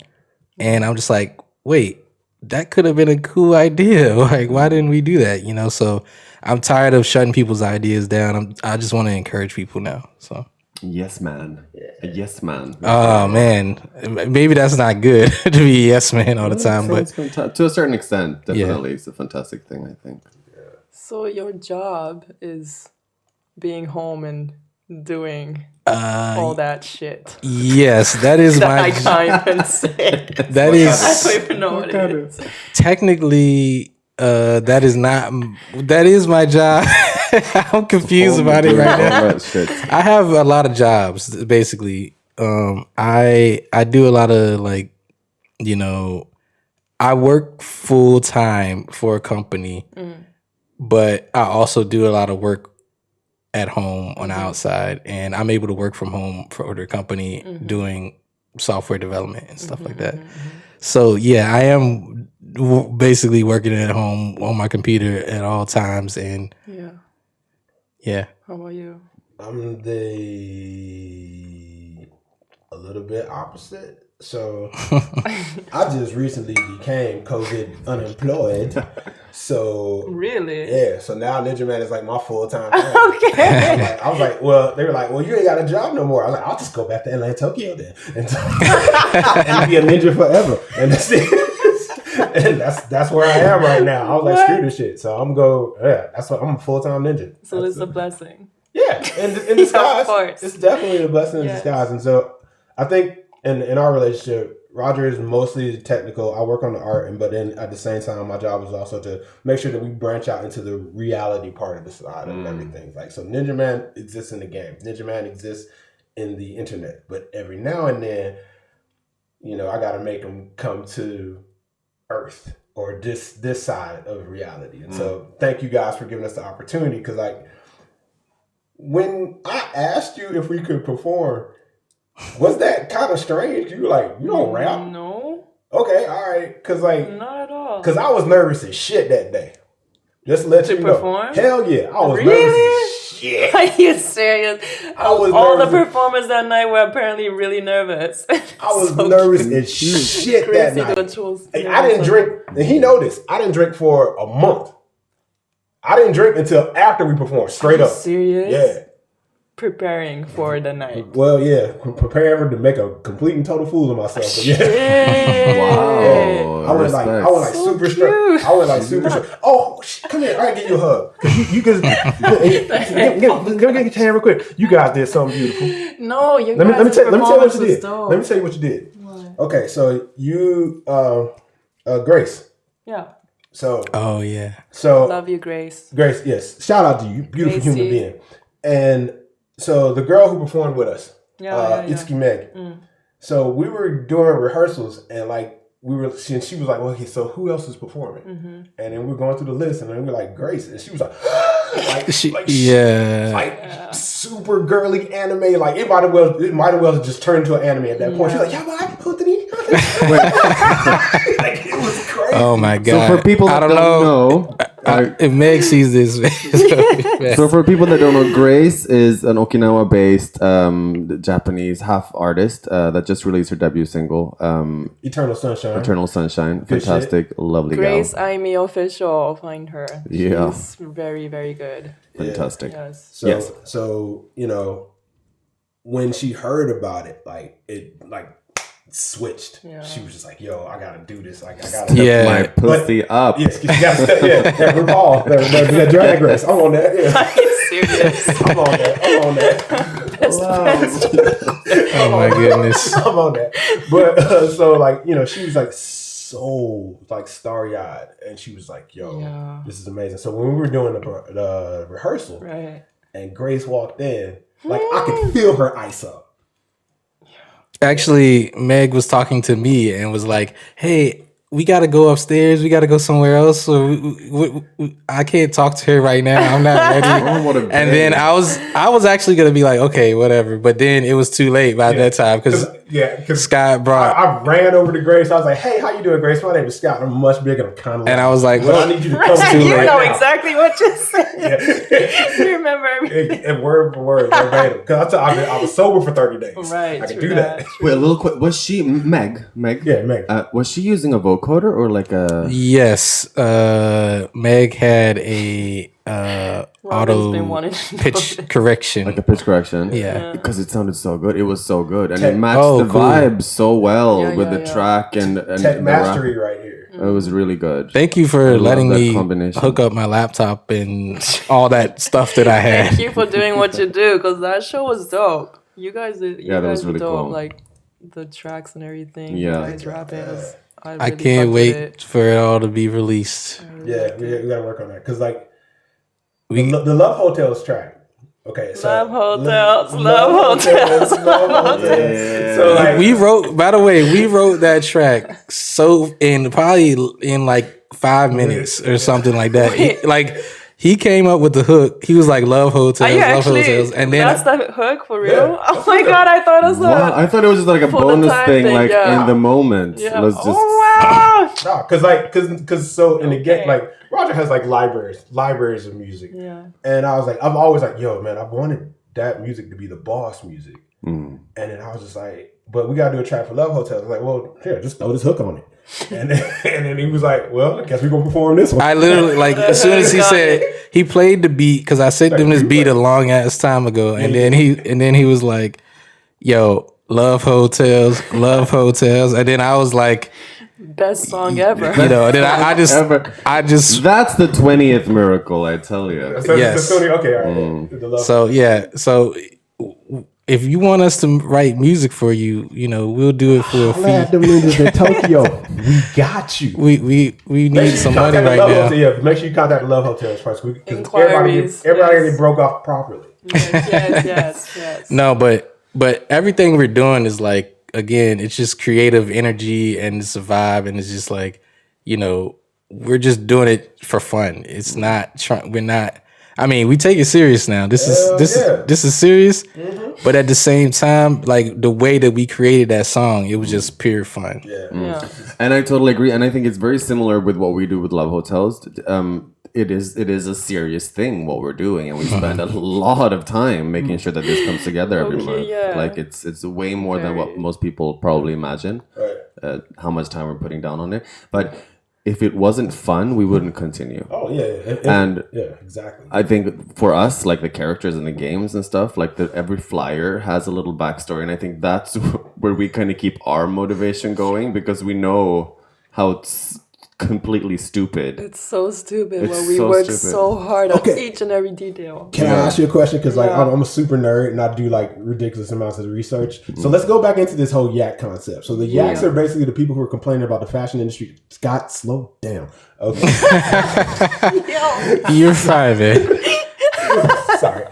and I'm just like, wait, that could have been a cool idea. Like, why didn't we do that? So I'm tired of shutting people's ideas down. I just want to encourage people now. So Yes, man. Yes, man. oh man, maybe that's not good to be a yes man all the time, but to a certain extent, definitely, it's a fantastic thing, I think. So your job is being home and doing all that shit. yes, that is That my I can't even say. that I is don't even know what it is. technically that is my job. I'm confused about it right now. All that shit. I have a lot of jobs, basically. I do a lot of like, I work full time for a company, but I also do a lot of work at home on the outside, and I'm able to work from home for the company doing software development and stuff like that. So yeah, I am basically working at home on my computer at all times, and yeah. How about you? I'm a little bit opposite. So I just recently became COVID unemployed. So Really? yeah. So now Ninjaman is like my full-time thing. Okay. I was like, well, they were like, well, you ain't got a job no more. I was like, I'll just go back to Atlanta, Tokyo then, and be a ninja forever. And that's it. And that's where I am right now. I was like, screw this shit. So I'm I'm a full-time ninja. So it's a blessing. Yeah, in disguise. Of course. It's definitely a blessing in disguise. And so I think in our relationship, Roger is mostly technical. I work on the art, but then at the same time, my job is also to make sure that we branch out into the reality part of the side of everything. Like, so Ninjaman exists in the game. Ninjaman exists in the internet. But every now and then, I got to make them come to Earth or this side of reality. And so thank you guys for giving us the opportunity, because like when I asked you if we could perform, was that kind of strange? You were like, you don't rap? No. Okay, all right. Because like, not at all. Because I was nervous as shit that day. Just to let you know. Perform? Hell yeah, I was Really? nervous as shit. Are you serious? I was all nervous. the performers that night were apparently really nervous. I was nervous as shit that night. I didn't drink, and he noticed. I didn't drink for a month. I didn't drink until after we performed. Straight up. Serious? Yeah. Preparing for the night. Well, yeah, preparing to make a complete and total fool of myself. But yeah. Wow. I went like So super cute. straight. I went like super straight. Oh, come here! I give you a hug. You can get your hand real quick. You guys did something beautiful. No, you Let me tell you what you did. Dope. Let me tell you what you did. What? Okay, so you, Grace. Yeah. So. Oh yeah. So. Love you, Grace. Grace, yes. Shout out to you, beautiful Gracie. human being. And so the girl who performed with us, Itsuki Meg. So we were doing rehearsals, and like she was like, well, okay, so who else is performing? And then we're going through the list, and then we're like, Grace, and she was like, super girly anime. Like it might as well just turn into an anime at that point. She's like, yeah, but like it was crazy. Oh my god. So for people that don't know, if Meg sees this, so for people that don't know, Grace is an Okinawa-based Japanese half artist that just released her debut single, Eternal Sunshine. Fantastic, lovely Grace gal. Aimee official. Find her. Yeah. She's very, very good. Fantastic. Yes. So when she heard about it, it switched. Yeah. She was just like, "Yo, I gotta do this. Like, I gotta get my pussy up." Yes, you gotta RuPaul, that Drag Race. I'm on that. Yeah. Are you serious? I'm on that. Oh my goodness. I'm on that. But so she was like so starry-eyed, and she was like, "Yo, this is amazing." So when we were doing the rehearsal, right, and Grace walked in, I could feel her ice up. Actually, Meg was talking to me and was like, "Hey, we got to go upstairs. We got to go somewhere else. So I can't talk to her right now. I'm not ready." And then I was actually gonna be like, "Okay, whatever." But then it was too late by that time because Scott brought. I ran over to Grace. I was like, "Hey, how you doing, Grace? My name is Scott. I'm much bigger. I'm kind of." And I was like, "Well, I need you to come to you right know now." exactly what you said. You remember everything. And word for word, verbatim. Because I was sober for 30 days. Right. I could do that. Wait, a little quick. Was she Meg? Yeah, Meg. Was she using a vocoder or like a? Yes. Meg had a auto pitch correction. Like a pitch correction. Yeah. Because it sounded so good. It was so good. And it matched the vibe so well with the track and Tech mastery right here. It was really good. Thank you for letting me hook up my laptop and all that stuff that I had. Thank you for doing what you do, because that show was dope. You guys that was really dope. cool. Like the tracks and everything. Yeah. You guys rapping. I can't wait for it all to be released. Yeah, we gotta work on that. Because the Love Hotels track, Okay, so Love hotels. Yeah. So like, We wrote, by the way, we wrote that track probably in like 5 minutes or something like that. He came up with the hook. He was like, "Love hotels, Are you love actually? hotels," and then That's the hook for real. Yeah. Oh my god! I thought it was Wow, I thought it was just like a for the bonus time thing, thing, like yeah. in the moment. Yeah. Let's just. Oh wow! cause so in the Okay. game, like Roger has like libraries of music. Yeah. And I was like, I'm always like, yo, man, I wanted that music to be the boss music. Mm. And then I was just like, but we gotta do a track for Love Hotel. I was like, well, here, just throw this hook on it. And then he was like, well, I guess we're gonna perform this one. I literally like as soon as he said he played the beat because I sent him this beat a long ass time ago, and then he was like, "Yo, love hotels," and then I was like, Best song ever. you know, and then I just That's the 20th miracle, I tell you. So, yes. okay, all right. The Love so yeah, so. If you want us to write music for you, you know, we'll do it for a Glad fee. them niggas in Tokyo. We got you. We need some money right now. Yeah, make sure you contact the Love Hotels first. Because Inquiries, everybody yes. broke off properly. yes. No, but everything we're doing is like, again, it's just creative energy and it's a vibe, and it's just like, you know, we're just doing it for fun. It's not we're not. I mean, we take it serious now. This is serious, but at the same time, like the way that we created that song, it was just pure fun. Yeah. And I totally agree. And I think it's very similar with what we do with Love Hotels. It is a serious thing what we're doing, and we spend a lot of time making sure that this comes together every Okay, month. yeah. Like it's way more than what most people probably imagine. How much time we're putting down on it, but if it wasn't fun, we wouldn't continue. Oh yeah, And yeah, exactly. I think for us, like the characters in the games and stuff, like every flyer has a little backstory, and I think that's where we kind of keep our motivation going, because we know how it's completely stupid. It's so stupid, It's but we so work stupid. so hard on Okay. each and every detail. Can I ask you a question? Because like Yeah. I'm a super nerd and I do like ridiculous amounts of research. So let's go back into this whole yak concept. So the yaks are basically the people who are complaining about the fashion industry. Scott, slow down. Okay, You're fine, man. sorry.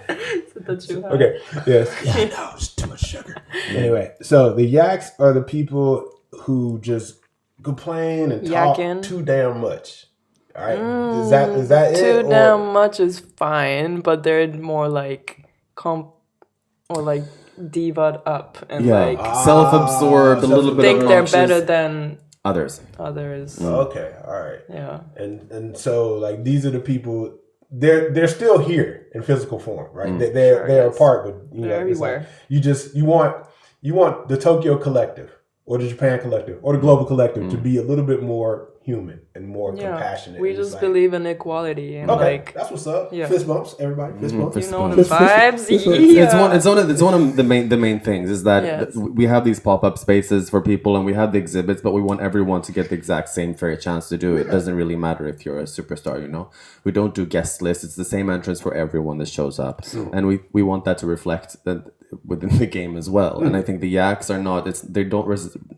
That you have. Okay, yes. Yeah, no, it's too much sugar. Anyway, so the yaks are the people who just complain and talk Yakking. too damn much. All right, is that it? Too Or- damn much is fine, but they're more like divad up and like Self-absorbed, a little bit think they're obnoxious. better than Others. others. Okay, all right. Yeah. And so like these are the people. They're still here in physical form, right? They're yes. a part, but you know, They're it's like everywhere. you want the Tokyo collective or the Japan collective or the global collective to be a little bit more human and more Yeah. compassionate. We And just it's believe in equality and okay, like that's what's up. yeah. Fist bumps, everybody. Fist bumps. you know the Fist vibes. It's one of the main things is that Yes. we have these pop-up spaces for people, and we have the exhibits, but we want everyone to get the exact same fair chance to do it. It doesn't really matter if you're a superstar, you know. We don't do guest lists. It's the same entrance for everyone that shows up, and we want that to reflect that within the game as well. And I think the yaks are not. They don't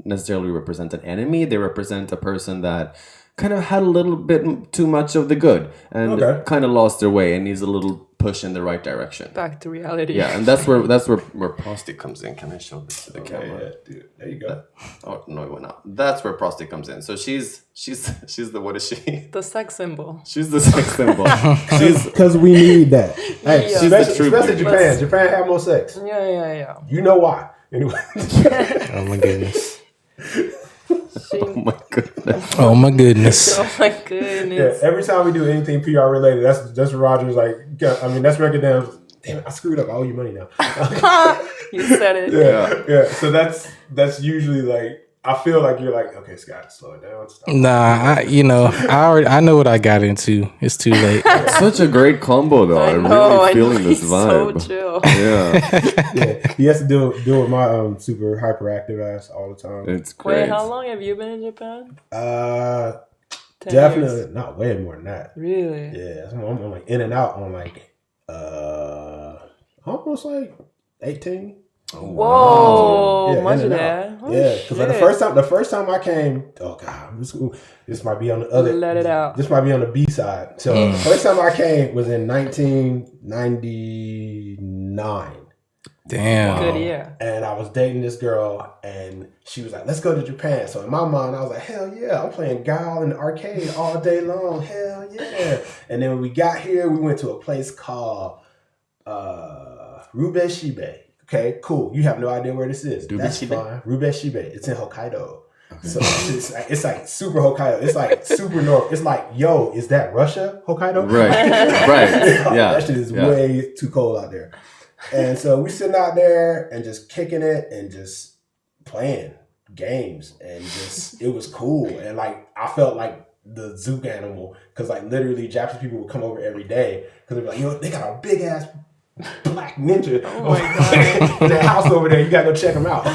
necessarily represent an enemy. They represent a person that kind of had a little bit too much of the good and kind of lost their way and needs a little push in the right direction. Back to reality. Yeah, and that's where Prosty comes in. Can I show this to the camera? Yeah, dude. There you go. Oh no, it went out. That's where Prosty comes in. So she's the what is she? The sex symbol. She's the sex symbol. Because we need that. Hey, Yeah. especially Japan. Japan have more sex. Yeah. You know why? Anyway. Oh my goodness. Oh my goodness. Oh my goodness. Oh my Yeah, goodness. every time we do anything PR related, that's Roger's like. I mean, that's Rekcahdam's. Damn it, I screwed up. I owe you money now. You said it. Yeah. So that's usually like. I feel like you're like, okay, Scott, slow it down. Stop. Nah, I know what I got into. It's too late. Such a great combo though. I'm really feeling this He's vibe. so chill. Yeah, Yeah, he has to deal with my super hyperactive ass all the time. it's great. Wait, how long have you been in Japan? 10 Definitely years. not way more than that. Really? Yeah, so I'm like in and out on like almost like 18. Whoa, Yeah, much in of and that. out. Oh, Yeah, because like the first time I came, oh god, this might be on the other. Let it out. This might be on the B side. So the first time I came was in 1999. Damn. Good year. And I was dating this girl, and she was like, "Let's go to Japan." So in my mind, I was like, "Hell yeah! I'm playing Guile in the arcade all day long. Hell yeah!" And then when we got here, we went to a place called Rube Shibe. Okay, cool. You have no idea where this is. That's fine. Rube Shibe. It's in Hokkaido. Okay. So it's like super Hokkaido. It's like super north. It's like, yo, is that Russia, Hokkaido? Right. Yeah. That shit is way too cold out there. And so we sitting out there and just kicking it and just playing games, and just it was cool. And like I felt like the zoo animal, because like literally Japanese people would come over every day because they'd be like, yo, they got a big ass black ninja in that house over there. You gotta go check them out.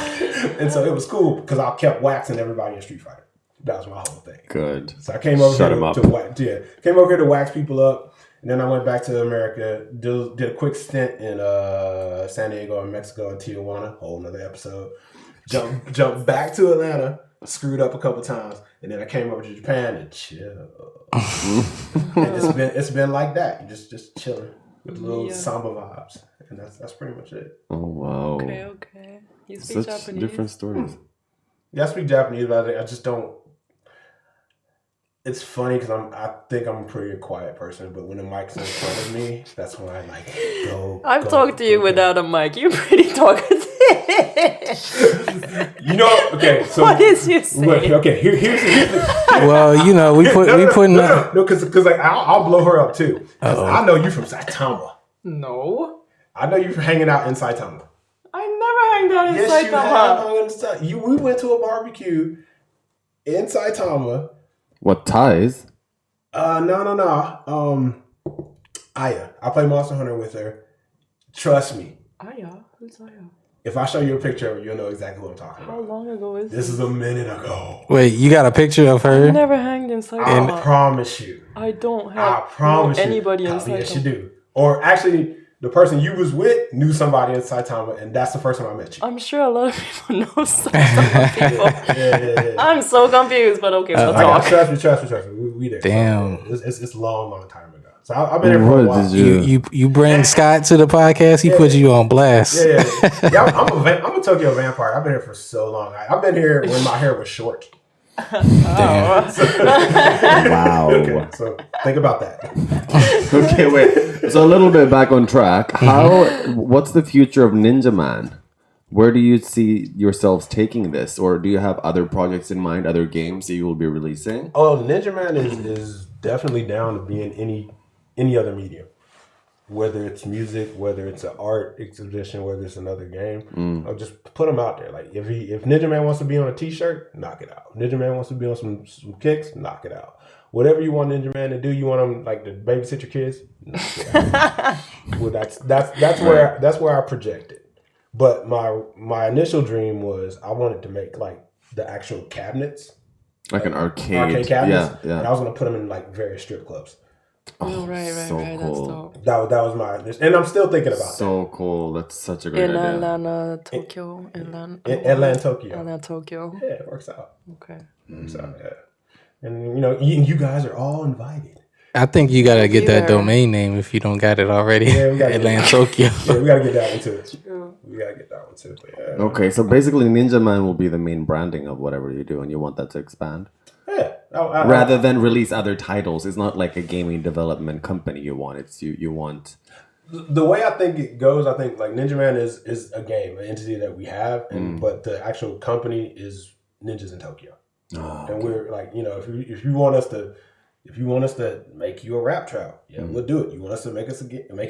And so it was cool because I kept waxing everybody in Street Fighter. That was my whole thing. Good. So I came over here to wax people up. And then I went back to America, did a quick stint in San Diego and Mexico and Tijuana, whole another episode. Jumped back to Atlanta, screwed up a couple times, and then I came over to Japan and chill. And it's been like that. You just chilling with little samba vibes, and that's pretty much it. Oh wow. Okay. You speak Such Japanese? different stories. Yeah, I speak Japanese, but I just don't. It's funny because I think I'm a pretty quiet person, but when the mic's in front of me, that's when I like go. I've talked to you without a mic. You're pretty talkative. You know, okay. So what is you saying? Okay, here's Well, you know, we putting no, because like I'll blow her up too. I know you from Saitama. No, I know you from hanging out in Saitama. I never hanged out in Saitama. We went to a barbecue in Saitama. What ties? No. Aya. I play Monster Hunter with her. Trust me. Aya? Who's Aya? If I show you a picture of her, you'll know exactly what I'm talking about. How long ago is this? Is a minute ago. Wait, you got a picture of her? I never hanged in Saitama. I promise you. I don't have I promise anybody you. in Saitama. Yes, you do. Or actually, the person you was with knew somebody in Saitama, and that's the first time I met you. I'm sure a lot of people know Saitama people. Yeah. I'm so confused, but okay, we'll talk. Trust me. We there. Damn. So, it's a long time ago. So I've been here for a while. You bring Scott to the podcast, he puts you on blast. Yeah. I'm a Tokyo vampire. I've been here for so long. I've been here when my hair was short. Damn. Wow. Okay, so think about that. Okay, wait. So a little bit back on track. What's the future of Ninjaman? Where do you see yourselves taking this? Or do you have other projects in mind, other games that you will be releasing? Oh, Ninjaman is definitely down to be in any other medium. Whether it's music, whether it's an art exhibition, whether it's another game, I'll just put them out there. Like if Ninjaman wants to be on a T-shirt, knock it out. If Ninjaman wants to be on some kicks, knock it out. Whatever you want Ninjaman to do, you want him like to babysit your kids, knock it out. Well, that's where I projected. But my initial dream was I wanted to make like the actual cabinets, like an arcade cabinets. Yeah. And I was gonna put them in like various strip clubs. Oh, right. Cool. That's dope. That was my, and I'm still thinking about so cool. That's such a great in idea. Atlanta, Tokyo, Atlanta, Tokyo. Atlanta, Tokyo. Yeah, it works out. Okay. Works out, yeah. And you know, you guys are all invited. I think you gotta get that domain name if you don't got it already. Yeah, we gotta Atlanta, Tokyo. Yeah, we gotta get that one too. We gotta get that one too. But yeah. Okay, so basically Ninjaman will be the main branding of whatever you do, and you want that to expand? Yeah. Rather than release other titles, it's not like a gaming development company you want. It's you want. The way I think it goes, I think like Ninjaman is a game, an entity that we have, but the actual company is Ninjas in Tokyo. And we're like, you know, if you want us to make you a rap trap, yeah, we'll do it. You want us to make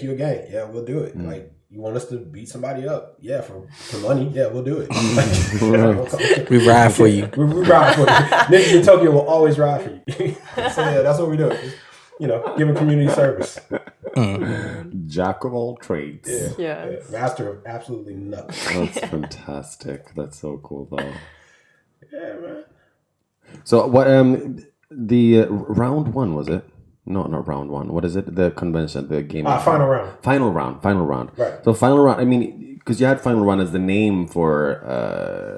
you a game, yeah, we'll do it. Like you want us to beat somebody up, yeah, for money, yeah, we'll do it. We ride for you. We ride for you. Ninjas in Tokyo will always ride for you. So yeah, that's what we do. Just, you know, giving community service. Jack of all trades. Yeah. Master of absolutely nothing. That's fantastic. That's so cool, though. Yeah, man. So what? The round one, was it? No, not round one. What is it? The convention, the game. Final round. Final round. Right. So final round. I mean, because you had Final Run as the name for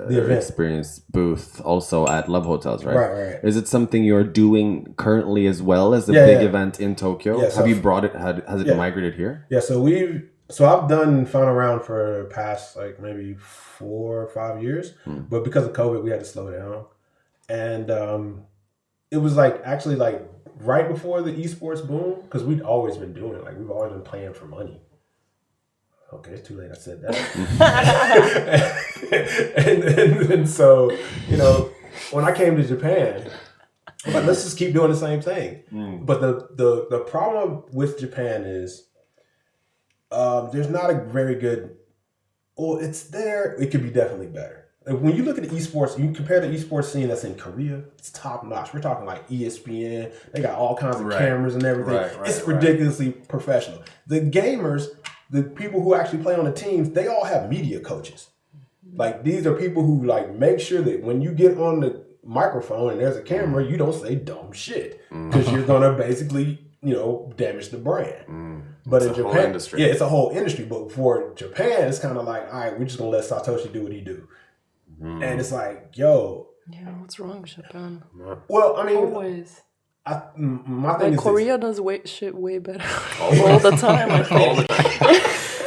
The event. experience booth also at Love Hotels, right? Right. Is it something you're doing currently as well as the big event in Tokyo? Yeah, so Have you brought it? Has it migrated here? Yeah, so I've done Final Round for the past like maybe 4 or 5 years, but because of COVID, we had to slow it down. And it was like actually like right before the esports boom, because we'd always been doing it. Like we've always been playing for money. Okay, it's too late. I said that. and so, you know, when I came to Japan, I was like, let's just keep doing the same thing. But the problem with Japan is there's not a very good. Well, it's there. It could be definitely better. When you look at the esports, you compare the esports scene that's in Korea, it's top notch. We're talking like ESPN. They got all kinds of cameras and everything. It's ridiculously professional. The gamers, the people who actually play on the teams, they all have media coaches. Like these are people who like make sure that when you get on the microphone and there's a camera, you don't say dumb shit because you're gonna basically, you know, damage the brand. But in Japan, it's a whole industry. But for Japan, it's kind of like, all right, we're just gonna let Satoshi do what he do. And it's like, yo. Yeah, what's wrong with Japan? Well, I mean, always. My thing is Korea does shit way better all the time. I think.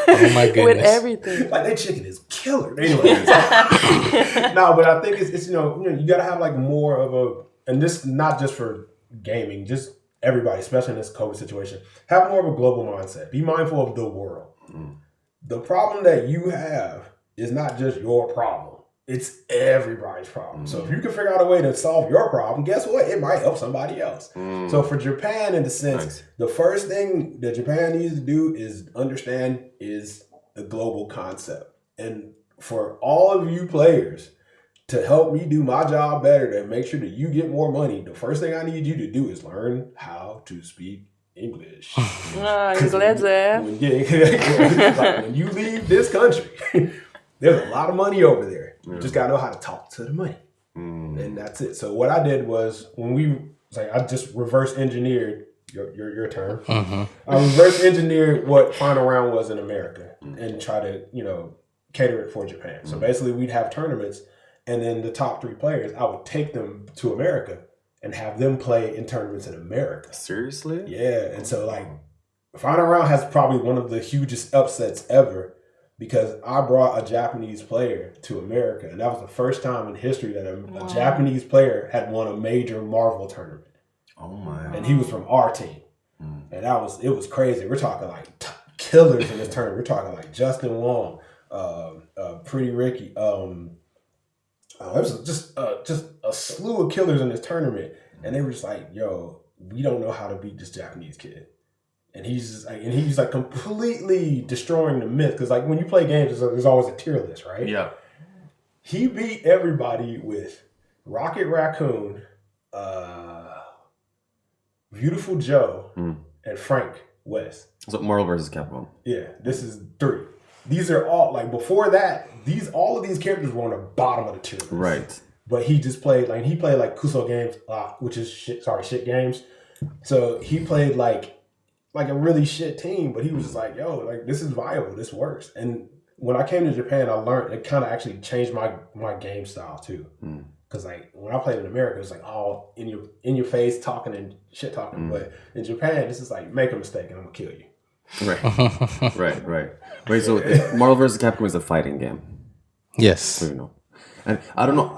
Oh my goodness. With everything. Like that chicken is killer. Anyway, no, but I think it's you know you gotta have like more of a, and this not just for gaming, just everybody, especially in this COVID situation, have more of a global mindset. Be mindful of the world. The problem that you have is not just your problem. It's everybody's problem. So if you can figure out a way to solve your problem, guess what? It might help somebody else. So for Japan, in the sense, the first thing that Japan needs to do is understand is the global concept. And for all of you players to help me do my job better, to make sure that you get more money, the first thing I need you to do is learn how to speak English. Inglês When you leave this country, there's a lot of money over there. You just gotta know how to talk to the money. And that's it. So what I did was I just reverse engineered your term. I reverse engineered what Final Round was in America and try to, you know, cater it for Japan. So basically we'd have tournaments and then the top 3 players, I would take them to America and have them play in tournaments in America. Seriously? Yeah. And so like Final Round has probably one of the hugest upsets ever, because I brought a Japanese player to America, and that was the first time in history that a Japanese player had won a major Marvel tournament. Oh my! And he was from our team, and it was crazy. We're talking like killers in this tournament. We're talking like Justin Wong, Pretty Ricky. It was just a slew of killers in this tournament, and they were just like, "Yo, we don't know how to beat this Japanese kid." And he's like completely destroying the myth, because like when you play games, there's always a tier list, right? Yeah. He beat everybody with Rocket Raccoon, Beautiful Joe, and Frank West. So Marvel versus Capcom. Yeah, this is 3. These are all like before that. All of these characters were on the bottom of the tier list. Right. But he just played like Kuso Games, which is shit games. So he played like a really shit team, but he was just like, yo, like this is viable, this works. And when I came to Japan, I learned it kind of actually changed my game style too. Because like when I played in America, it was like all in your face talking and shit talking. But in Japan, this is like make a mistake and I'm gonna kill you. Right. Wait, so Marvel vs. Capcom is a fighting game. Yes. So you know. And I don't know.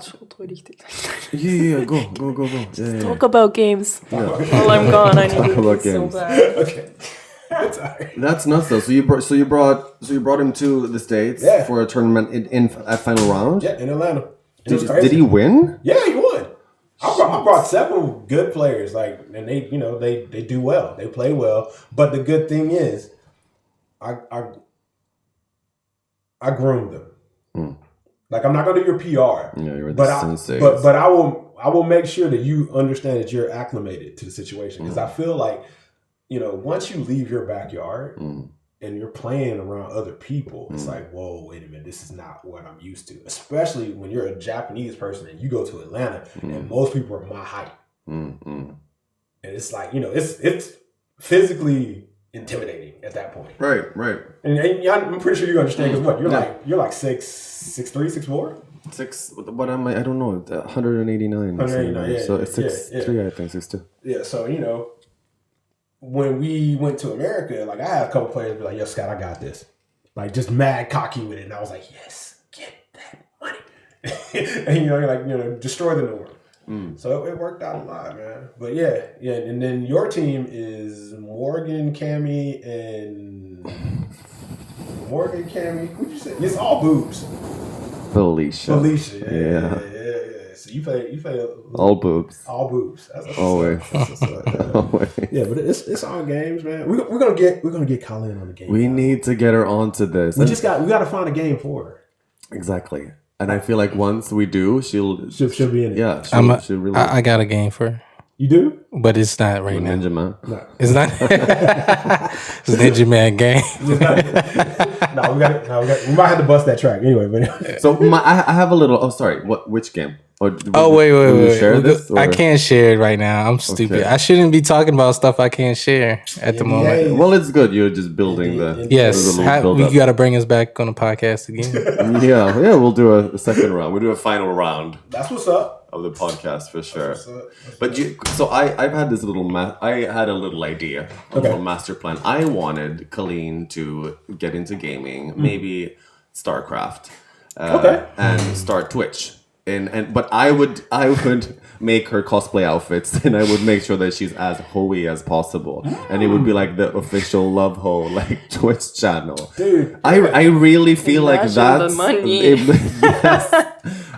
Yeah, go. Yeah. Talk about games. While I'm gone, I need to do this so bad. Okay. That's all right. That's nuts though. So you brought him to the States for a tournament at Final Round? Yeah, in Atlanta. Did he win? Yeah, he won. I brought several good players, like, and they, you know, they do well. They play well. But the good thing is, I groomed them. Like, I'm not gonna do your PR. Yeah, you're the sensei. But I will make sure that you understand that you're acclimated to the situation, because I feel like, you know, once you leave your backyard and you're playing around other people, it's like, whoa, wait a minute, this is not what I'm used to. Especially when you're a Japanese person and you go to Atlanta and most people are my height. And it's like, you know, it's physically intimidating at that point. Right. And I'm pretty sure you understand because what you're like 6'3", 6'4". 6. What am I? I don't know. 189. 189. Yeah, so it's 6'3", I think 6'2". Yeah. So when we went to America, like I had a couple players be like, "Yo, Scott, I got this." Like just mad cocky with it, and I was like, "Yes, get that money," and destroy the norm. So it worked out a lot, man. But yeah, and then your team is Morgan, Cammy, and who'd you say? It's all boobs. Felicia. Yeah. So you play all boobs. All boobs. That's Always. Always. Yeah, but it's all games, man. We're gonna get Colin on the game. We need to get her onto this. We gotta find a game for her. Exactly. And I feel like once we do, she'll be in it. Yeah, she'll really. I got a game for her. You do? But it's not right now. Ninjaman. No. It's not. It's Ninjaman Game. We might have to bust that track anyway. But So I have a little. Oh, sorry. Which game? Or Wait. Share this, I can't share it right now. I'm stupid. Okay. I shouldn't be talking about stuff I can't share at the moment. Well, it's good. You're just building the. Yes, build we up. got to bring us back on the podcast again. Yeah. We'll do a second round. We'll do a final round that's what's up. of the podcast for sure. But I've had this little I had a little idea, a little master plan. I wanted Colleen to get into gaming, maybe StarCraft, and start Twitch. But I would make her cosplay outfits, and I would make sure that she's as hoey as possible, and it would be like the official Love Ho like Twitch channel. Dude, I really feel like Imagine that's the money. yes.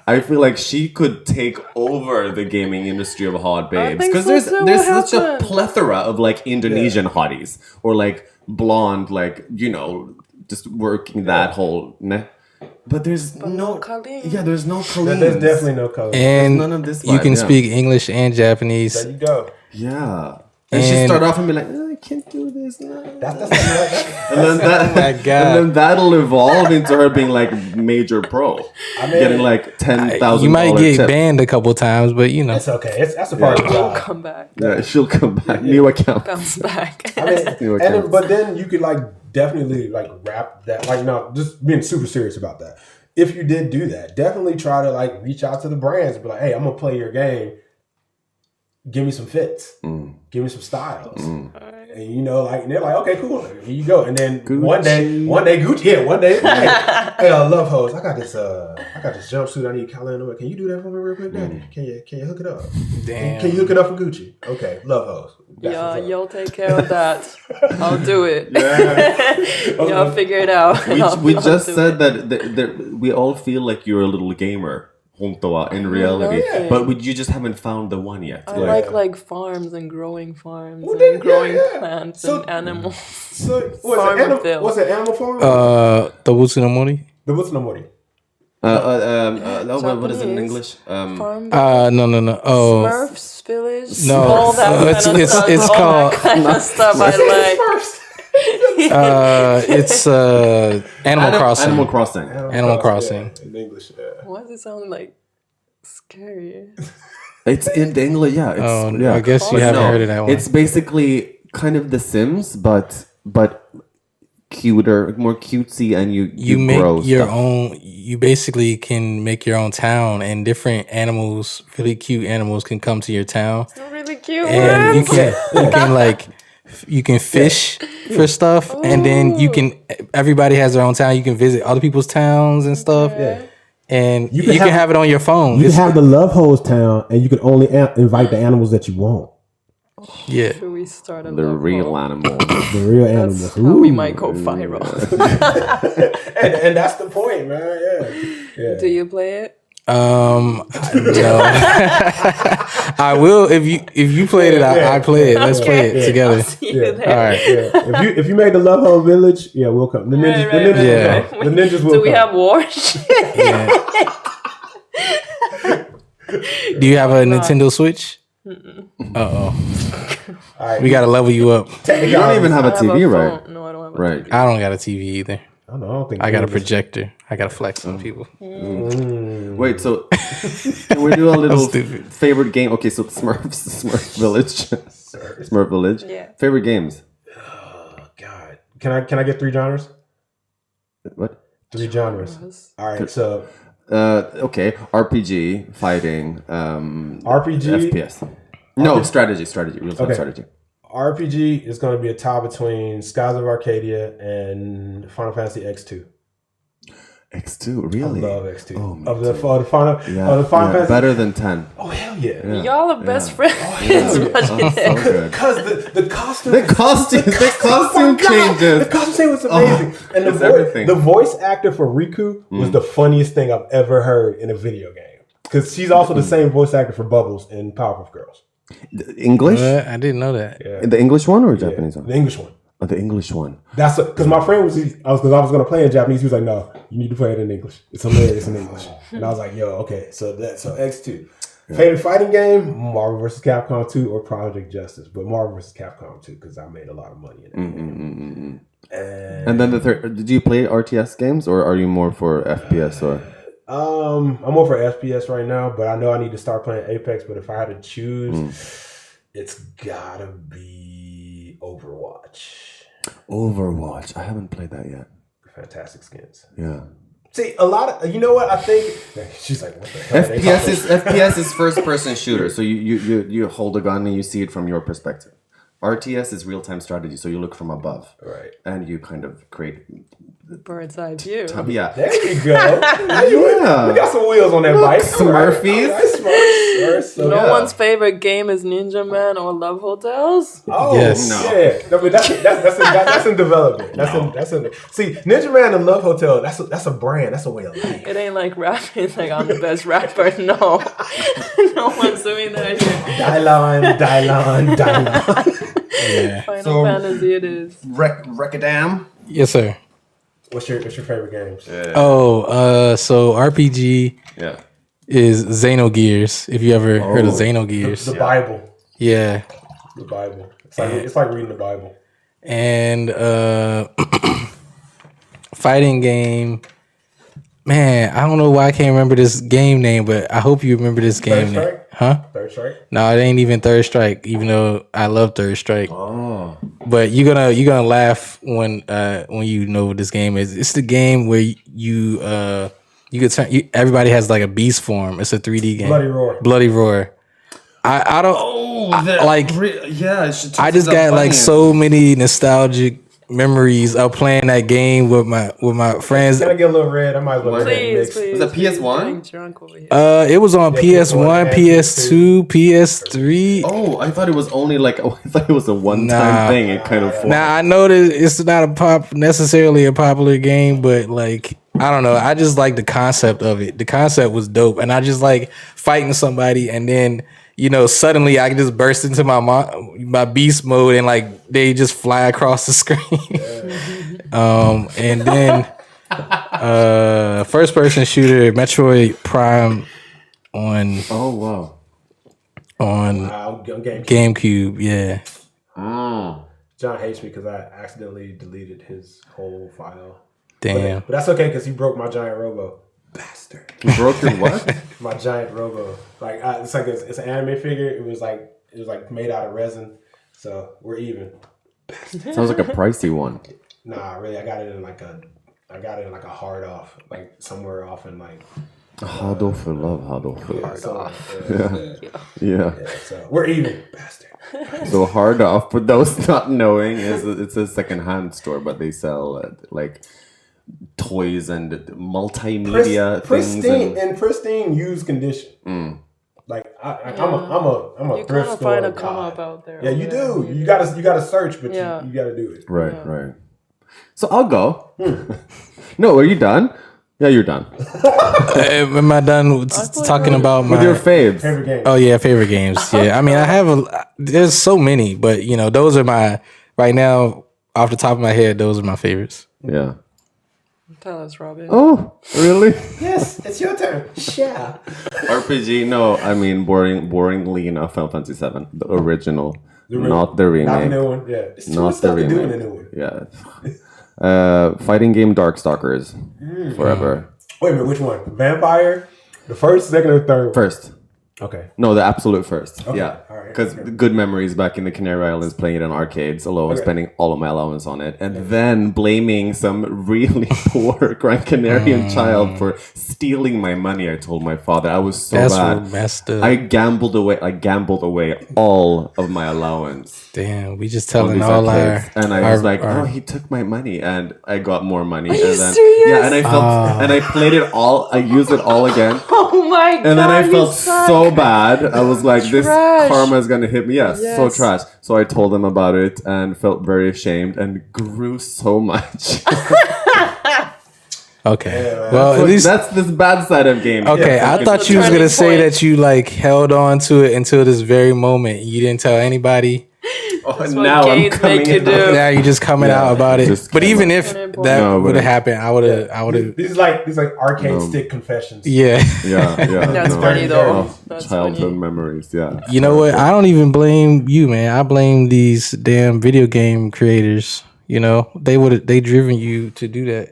I feel like she could take over the gaming industry of hot babes think because so too. there's What such a happened? plethora of like Indonesian hotties or like blonde, like just working that whole. But there's no Colleen. Yeah, there's no Colleen. There's definitely no color. And none of this you vibe, can yeah. speak English and Japanese. There you go. Yeah. And she And- start off and be like, I can't do this. No. That's And then then that'll evolve into her being like major pro, getting like $10,000. You might get tip. banned a couple times, but you know. It's okay. That's a part of the We'll job. come back. Yeah, she'll come back. New account. Bounce back. But then you could like definitely like wrap that, like, no, just being super serious about that. If you did do that, definitely try to like reach out to the brands and be like, hey, I'm gonna play your game. Give me some fits. Give me some styles. And and they're like, okay, cool. Here you go. And then one day Gucci, hey, I love hoes. I got this jumpsuit I need Colin. Can you do that for me real quick, Daddy? Can you hook it up? Damn. Can you hook it up for Gucci? Okay, love hoes. Yeah, you'll take care of that. I'll do it. Y'all figure it out. We I'll just do said it. that we all feel like you're a little gamer. In reality, Yeah. but you just haven't found the one yet. I like farms and growing farms Well, and growing yeah. plants So- and animals. So Farmerville. what's it? Animal farm? The Wutsunomori? The what's no money? What is it in Japanese. English? Farm No. Oh, Smurfs village. No, all that kind of it's stuff. it's all called that kind of stuff. I like. it's Animal Crossing. Animal Crossing. Animal Crossing. In English, yeah. Why does it sound like scary? It's in English, yeah. It's, yeah. I guess you haven't heard of that one. It's basically kind of The Sims, but cuter, more cutesy, and you make grow your stuff. own. You basically can make your own town, and different animals, really cute animals, can come to your town, They're really cute. and you ones. can like you can fish for stuff, and then you can. Everybody has their own town. You can visit other people's towns and stuff. Yeah. And you can can have- have it on your phone. You It's- have the Love Hose town, and you can only invite the animals that you want. yeah. Should we start a The love real hole? animal. The real animals. That's how we might go viral. and that's the point, man. Yeah. Do you play it? No. I will if you played it. I play it. Let's play it together. I'll see you Yeah. there. All right. Yeah. If you made the Love Hole Village, yeah, we'll come. The ninjas, Right, Yeah. right. The ninjas will Do we come. have war? Shit. Yeah. Do you have a Nintendo Switch? All right. We gotta level you up. You don't even have a I have TV, a right? phone. No, I don't have a Right. I don't got a TV either. I don't think I got a ninjas- projector. I gotta flex on people. Wait, so can we do a little stupid. favorite game? Okay, so Smurf Village. Smurf Village. Yeah. Favorite games? Can I get 3 genres? What? 3 genres. All right. So Okay. RPG, fighting, RPG, FPS. No, strategy, real time strategy. RPG is going to be a tie between Skies of Arcadia and Final Fantasy X2. X2, really? I love X2. Oh, of the Final Fantasy. Better than 10. Oh hell yeah! Y'all are best friends. So good. Because the costume, The costume changes. the costume was amazing, and the voice actor for Riku was the funniest thing I've ever heard in a video game. Because she's also the same voice actor for Bubbles in Powerpuff Girls. English? I didn't know that. Yeah. The English one or Japanese one? The English one. Oh, the English one. That's because my friend was I was going to play in Japanese. He was like, "No, you need to play it in English. It's hilarious in English." And I was like, "Yo, okay." So X2. Favorite fighting game: Marvel vs. Capcom 2 or Project Justice, but Marvel vs. Capcom 2 because I made a lot of money in it. And then the third. Did you play RTS games or are you more for FPS or? I'm more for FPS right now, but I know I need to start playing Apex. But if I had to choose, it's gotta be Overwatch. Overwatch. I haven't played that yet. Fantastic skins. Yeah. See, a lot of you know what I think. She's like, what the hell? FPS is first person shooter, so you hold a gun and you see it from your perspective. RTS is real time strategy, so you look from above, Right? And you kind of create. Bird's eye view. Yeah. There you go. We got some wheels on that bike. Smurfies. No one's favorite game is Ninjaman or Love Hotels. Oh Yes. no. Yeah, I mean, that's in development. That's in. See, Ninjaman and Love Hotel. That's a brand. That's a way of life. It ain't like rapping. Like I'm the best rapper. No, no one's doing that here. Dylon. Yeah. Final Fantasy it is. Rekcahdam. Yes, sir. What's your favorite games? So RPG Yeah. is Xenogears. If you ever heard of Xenogears. The Bible. Yeah. The Bible. It's like reading the Bible. And fighting game. Man, I don't know why I can't remember this game name, but I hope you remember this game name. Strike? Huh? Third Strike. No, it ain't even Third Strike, even though I love Third Strike. Oh. But you're gonna laugh when you know what this game is. It's the game where you could turn. Everybody has like a beast form. It's a 3D game. Bloody Roar. I don't I just got like so many nostalgic memories of playing that game with my friends. Can I get a little red? I might as well. Please. Was that PS1? Drunk over here. It was on PS1, PS2, PS3. Oh, I thought it was only like I thought it was a one-time thing. It kind of. Now I know that it's not necessarily a popular game, but like I don't know. I just like the concept of it. The concept was dope, and I just like fighting somebody, and then suddenly I can just burst into my beast mode, and like they just fly across the screen. And then first person shooter Metroid Prime on GameCube. Yeah. John hates me because I accidentally deleted his whole file. Damn. But that's okay because he broke my giant robo. Bastard. You broke your what? My giant robo. Like it's like it's an anime figure. It was like made out of resin. So we're even. Bastard. Sounds like a pricey one. Nah, really. I got it in like a hard off, like somewhere off in like. Hard off for love. Hard off. Yeah. So we're even. Bastard. So hard off for those not knowing it's a secondhand store, but they sell like toys and multimedia things in pristine used condition. Like I'm a thrift store. Find a come up out there. Yeah, you do. You gotta search, but you gotta do it. Right. So I'll go. No, are you done? Yeah, you're done. Am I done talking about with your faves? Favorite games. Oh yeah, favorite games. Yeah, I mean I have there's so many, but those are my right now off the top of my head. Those are my favorites. Yeah. Tell us, Robin. Oh, really? Yes, it's your turn. Yeah. RPG? No, I mean boringly enough. Final Fantasy VII, the original, not the remake. Not the new one. Yeah, it's not the remake. Do in the new one. Yeah. Fighting game Darkstalkers, forever. Wait a minute, which one? Vampire? The first, second, or third? First. Okay. No, the absolute first. Okay. Yeah. All right. Because good memories back in the Canary Islands playing it in arcades alone, spending all of my allowance on it, and then blaming some really poor Gran Canarian child for stealing my money. I told my father I was so That's bad. messed up. I gambled away all of my allowance. Damn, we just On telling these all arcades. our. And I was like, "Oh, he took my money," and I got more money. you and then, serious? Yeah, and I felt, and I played it all. I used it all again. Oh my god! And then I you felt suck. so bad. I was like, this Trash. karma is going to hit me. Yes, so Yes. trash. So I told them about it and felt very ashamed and grew so much. Okay. Yeah, Well, at least. That's this bad side of gaming. Okay, I thought you was gonna say that you like held on to it until this very moment. You didn't tell anybody. Oh, That's what now I'm games coming make you in. do. Now you're just coming out about it. just But came even out. if No, that but would have it- happened, I would have. These like arcade stick confessions. Yeah. Yeah. That's no. funny though. Oh, That's childhood funny. memories. Yeah. You know what? I don't even blame you, man. I blame these damn video game creators. You know, they driven you to do that.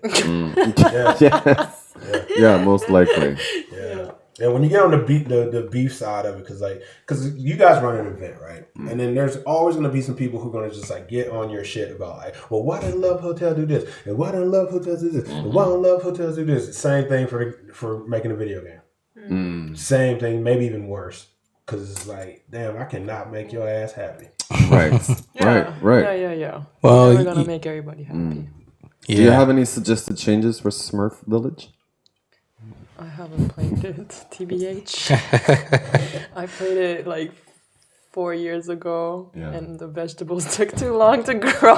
Yes. Yeah, most likely. Yeah. And when you get on the beef side of it, because you guys run an event, right? And then there's always going to be some people who are going to just like get on your shit about like, well, why doesn't Love Hotel do this? And why don't Love Hotels do this? And why don't Love Hotels do this? Same thing for making a video game. Same thing, maybe even worse. Because it's like, damn, I cannot make your ass happy. Right. Yeah. Right. Yeah. Well, We're gonna make everybody happy. Yeah. Do you have any suggested changes for Smurf Village? I haven't played it, TBH. I played it like 4 years ago, and the vegetables took too long to grow.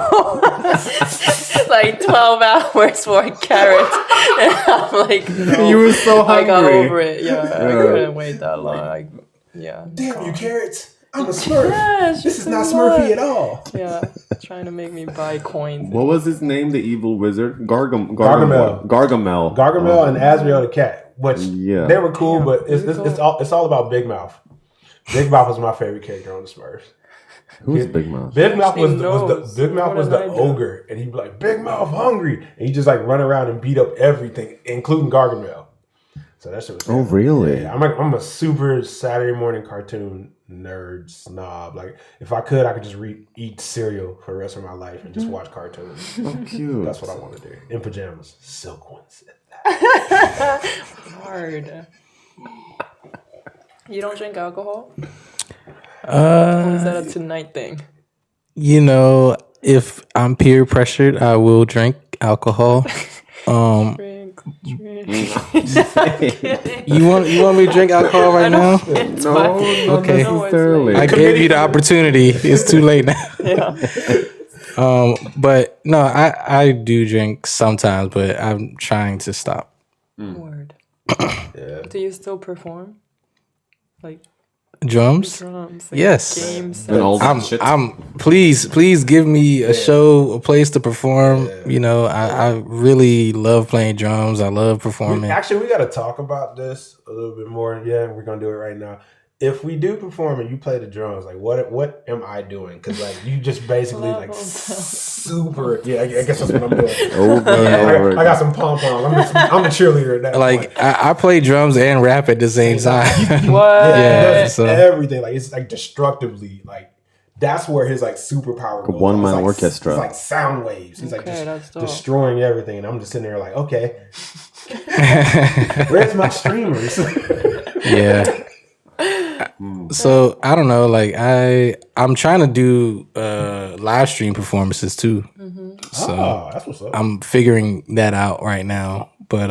Like 12 hours for a carrot. And I'm like, no. You were so I got hungry. over it. Yeah, I couldn't wait that long. Damn, you carrots. I'm a Smurf. Yeah, it's This just is not too Smurfy much. at all. Yeah, trying to make me buy coins. What was his name? The evil wizard? Gargamel. Gargamel. Gargamel and Azrael the cat, which Yeah. they were cool, but it's cool. all about Big Mouth. Big Mouth was my favorite character on the Smurfs. Who's Big Mouth? Big Mouth was knows the Big Mouth more was than the I do. ogre, and he'd be like, "Big Mouth hungry," and he just like run around and beat up everything, including Gargamel. So that shit was. Oh, really? Yeah, I'm a super Saturday morning cartoon nerd snob. Like, if I could just eat cereal for the rest of my life and just watch cartoons. Oh, cute. That's what I want to do. In pajamas, silk ones. Hard. You don't drink alcohol? Or is that a tonight thing? You know, if I'm peer pressured, I will drink alcohol. Drink. You want me to drink alcohol right now? No, Okay. No, it's necessarily. I gave you the opportunity. It's too late now. Yeah. But no, I do drink sometimes, but I'm trying to stop. Word. Do you still perform? Like Drums? drums? Yes. Games? And all that shit. I'm please give me a show, a place to perform. You know, I really love playing drums. I love performing. Actually, we got to talk about this a little bit more. Yeah, we're gonna do it right now. If we do perform and you play the drums, like what am I doing? Because like you just basically like super. Yeah, I guess that's what I'm doing. Over and over I got some pom poms. I'm the cheerleader at that point. Like I play drums and rap at the same time. What? Yeah, Does so- everything like it's like destructively like. That's where his like superpower goes. one-man It's like, orchestra. It's like sound waves. He's like Okay, that's just dope. destroying everything, and I'm just sitting there like, okay, where's my streamers? Yeah. So I don't know, like I'm trying to do live stream performances too. So Oh, that's what's up. I'm figuring that out right now. But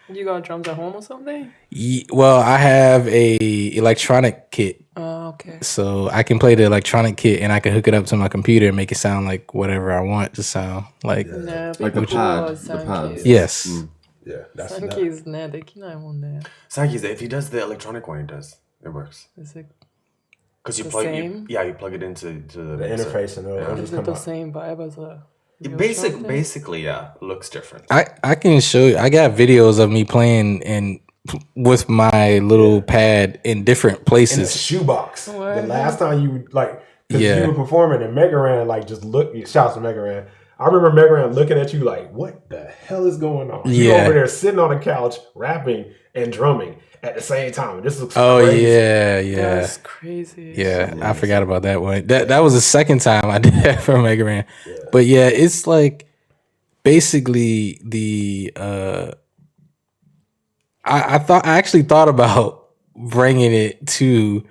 You got drums at home or something? well, I have a electronic kit. Oh, okay. So I can play the electronic kit and I can hook it up to my computer and make it sound like whatever I want it to sound like. 네, Like the people pad, are the Sankeys. pads. Yes. Yeah, that's Sankeys, 네, 내 키나요, 뭔데? Sankeys, if he does the electronic one, he does. It works. Is it Because you The plug same? you plug it into the the interface and it'll just is it come the out. same vibe as a real Basic, drum thing? basically, yeah, looks different. I can show you. I got videos of me playing and with my little pad in different In a places. shoebox. The What? last time you like, because Yeah. you were performing and Mega Ran, like just look. Shouts to Mega Ran. I remember Megaran looking at you like, what the hell is going on? You Yeah. over there sitting on the couch, rapping and drumming at the same time. This looks Oh crazy. yeah. That's crazy. Yeah, I forgot about that one. That was the second time I did that for Mega Man. Yeah. But yeah, it's like basically the I actually thought about bringing it to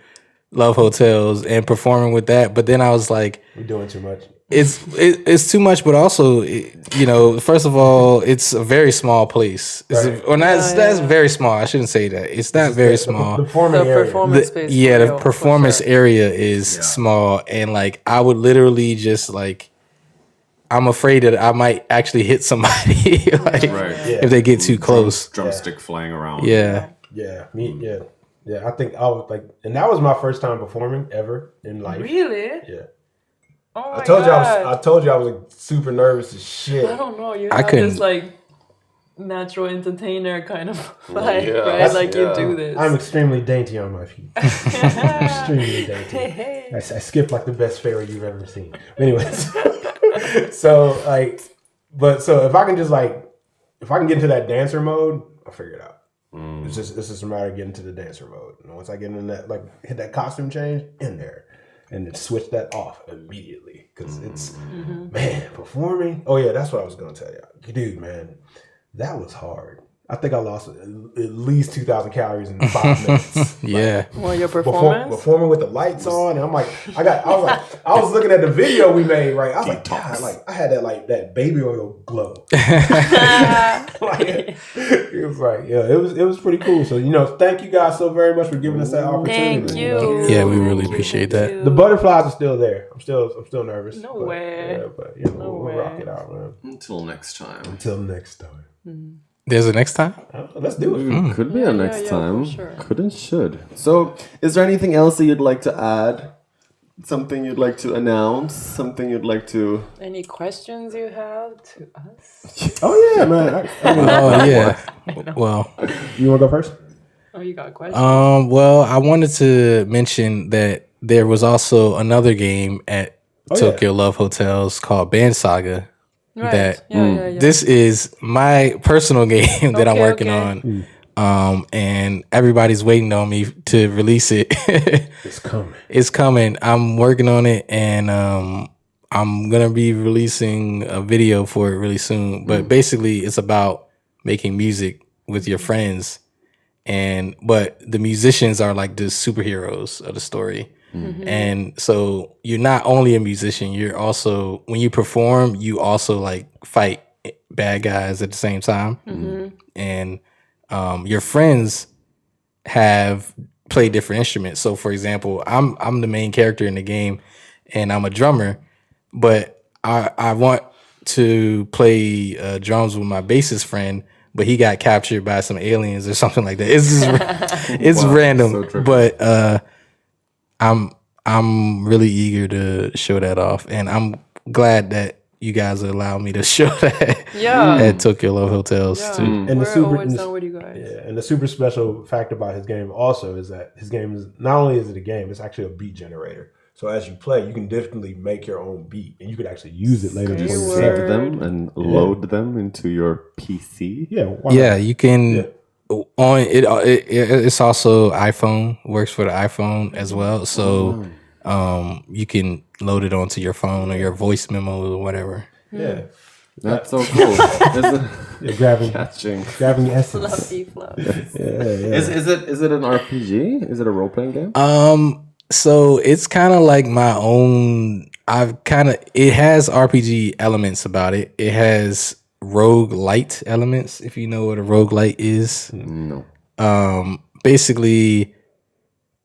Love Hotels and performing with that, but then I was like, we're doing too much. It's too much, but also, first of all, it's a very small place. That's very small. I shouldn't say that. It's not very small. The performance space. The performance area is small, and like I would literally just like, I'm afraid that I might actually hit somebody if they get too close. Drumstick flying around. Yeah. Yeah. I think I was like, and that was my first time performing ever in life. Really? Yeah. Oh my I told God. you I was like, super nervous as shit. I don't know. You have this like natural entertainer kind of vibe, right? You do this. I'm extremely dainty on my feet. Extremely dainty. I skip like the best fairy you've ever seen. Anyways, so if I can get into that dancer mode, I'll figure it out. It's just a matter of getting to the dancer mode. And once I get in that, like, hit that costume change in there. And then switch that off immediately because it's man performing. Oh yeah, that's what I was gonna tell you, dude. Man, that was hard. I think I lost at least 2,000 calories in 5 minutes. Yeah. Well, your performance performing with the lights on, and I'm like, I was looking at the video we made. Right, I was like, God, like I had that baby oil glow. It was like, it was pretty cool. So thank you guys so very much for giving us that opportunity. Thank you. Yeah, we really appreciate that. The butterflies are still there. I'm still nervous. No way. Yeah, but we'll rock it out, man. Until next time. There's a next time? Let's do it. Could be a next time. For sure. Could and should. So, is there anything else that you'd like to add? Something you'd like to announce? Something you'd like to... Any questions you have to us? Oh, yeah, man. Oh, yeah. Well... You want to go first? Oh, you got questions? Well, I wanted to mention that there was also another game at Tokyo Love Hotels called Band Saga. Right. This is my personal game that I'm working on. And everybody's waiting on me to release it. It's coming. I'm working on it, and I'm gonna be releasing a video for it really soon. But basically, it's about making music with your friends, but the musicians are like the superheroes of the story. And so you're not only a musician, you're also, when you perform, you also like fight bad guys at the same time. And your friends have played different instruments. So for example, I'm the main character in the game, and I'm a drummer, but I want to play drums with my bassist friend, but he got captured by some aliens or something like that. It's just, it's random, so but I'm really eager to show that off, and I'm glad that you guys allow me to show that at Tokyo Love Hotels too. And we're always down with you guys. Yeah, and the super special fact about his game also is that his game is not only is it a game, it's actually a beat generator. So as you play, you can definitely make your own beat, and you could actually use it later. Save them and load them into your PC. Yeah, you can. On it, it's also iPhone, works for the iPhone as well. So you can load it onto your phone or your voice memo or whatever. Yeah, that's so cool. grabbing essence. Fluffy. Is it an RPG? Is it a role playing game? So it's kind of like my own. It has RPG elements about it. It has roguelite elements, if you know what a roguelite is. No. Basically,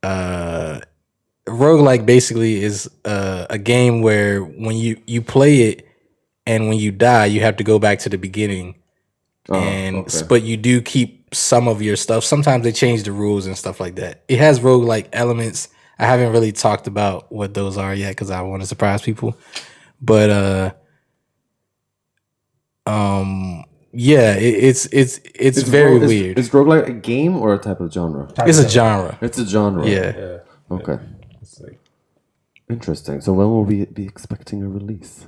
roguelike basically is a game where when you play it and when you die, you have to go back to the beginning. But you do keep some of your stuff. Sometimes they change the rules and stuff like that. It has roguelike elements. I haven't really talked about what those are yet because I want to surprise people. But it's very weird. Is roguelike a game or a type of genre? It's a genre. It's a genre. Yeah. Okay. Interesting. So when will we be expecting a release?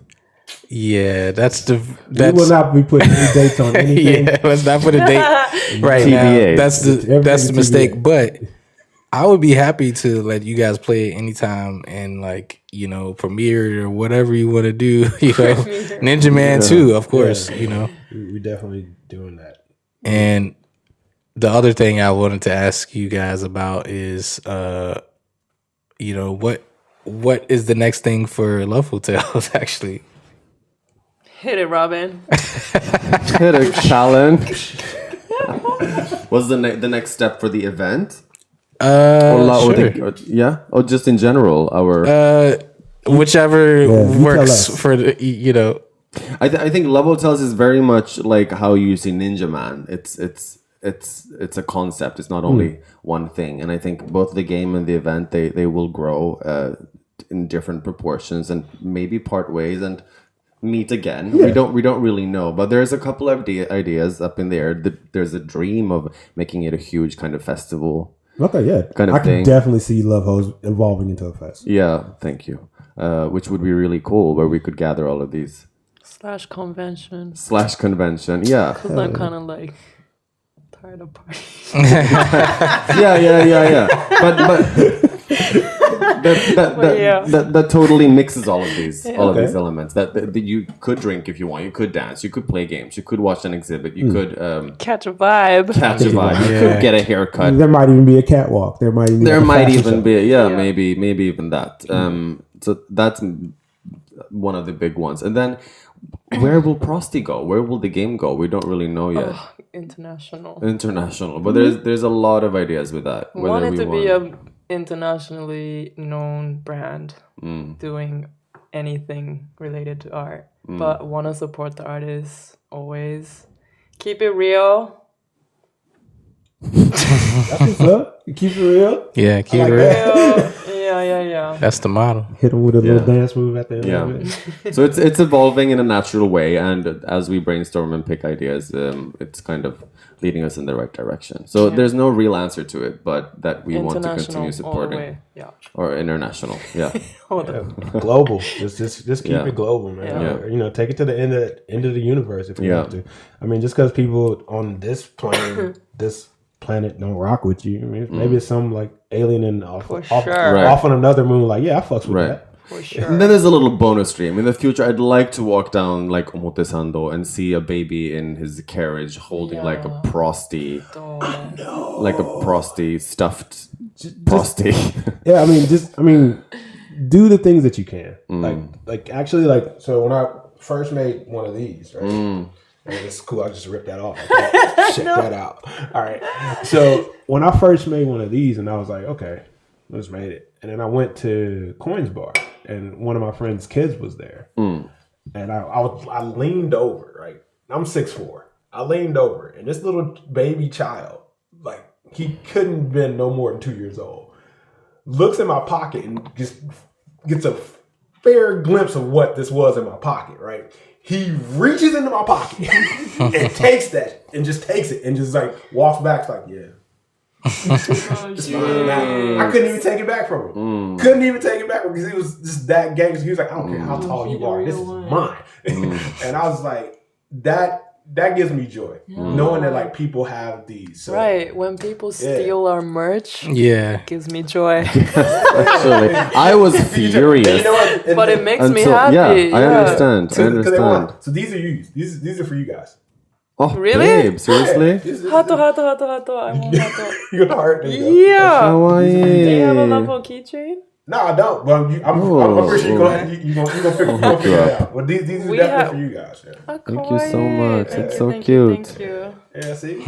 Yeah, that's We will not be putting any dates on anything. yeah. Let's not put a date right now. TBA. That's the mistake. TBA. But I would be happy to let you guys play it anytime and like premiere it or whatever you want to do. Ninja Man too, of course. We definitely doing that. And the other thing I wanted to ask you guys about is, what is the next thing for Love Hotels actually? Hit it, Robin. Hit a challenge. What's the next step for the event? Sure. Or just in general, Whichever tell works us. for the. I think Love Hotels is very much like how you see Ninja Man. It's a concept. It's not only one thing. And I think both the game and the event they will grow in different proportions and maybe part ways and meet again. We don't really know, but there's a couple of ideas up in the air. There's a dream of making it a huge kind of festival. Okay, yeah. Kind of I can thing. definitely see Love Hose evolving into a fest. Yeah, thank you. Which would be really cool, where we could gather all of these /convention. /convention. Yeah. Because I'm kind of like tired of parties. Yeah. But that totally mixes all of these these elements. That you could drink if you want, you could dance, you could play games, you could watch an exhibit, you could Catch a vibe. you could get a haircut. There might even be a catwalk. There might even be maybe even that. So that's one of the big ones. And then where will Prosty go? Where will the game go? We don't really know yet. International. But there's a lot of ideas with that. We want it to be a internationally known brand doing anything related to art, but want to support the artists always. Keep it real. That's what's up. You keep it real. Yeah, keep it real. Yeah. That's the model. Hit them with a little dance move at the end of it. So it's evolving in a natural way, and as we brainstorm and pick ideas, it's kind of leading us in the right direction. So there's no real answer to it, but that we want to continue supporting. Or international, Global. Just keep it global, man. Yeah. Take it to the end of the universe if you have to. I mean, just because people on this plane, this planet don't rock with you. I mean, maybe it's some like alien off on another moon. Like, I fucks with that. For sure. And then there's a little bonus stream. In the future, I'd like to walk down like Omotesando and see a baby in his carriage holding like a prosty, like a prosty stuffed prosty. Yeah, I mean, do the things that you can. So when I first made one of these, right? And it's cool. I just ripped that off. Check that out. All right. So when I first made one of these, and I was like, okay, I just made it. And then I went to Coins Bar, and one of my friend's kids was there. And I leaned over. Right. I'm 6'4". I leaned over, and this little baby child, like he couldn't have been no more than 2 years old, looks in my pocket and just gets a fair glimpse of what this was in my pocket. Right. He reaches into my pocket and takes that and just takes it and just like walks back like, it's fine now. I couldn't even take it back from him. Couldn't even take it back from him because he was just that gangster. He was like, I don't care how tall you are. This is mine. And I was like, that gives me joy. Knowing that like people have these. So, right. When people steal our merch, it gives me joy. Actually, I was furious. But it makes me happy. Yeah, I understand. So these are used. These are for you guys. Oh, really? Babe, seriously? Hato. I want hato. You got heart. Yeah. Kawaii. Do you have a level keychain? No, I don't. But I'm pretty sure you're gonna figure it out. Well, these are definitely for you guys. Yeah. Thank you so much. It's so Thank cute. Thank you. Yeah, see?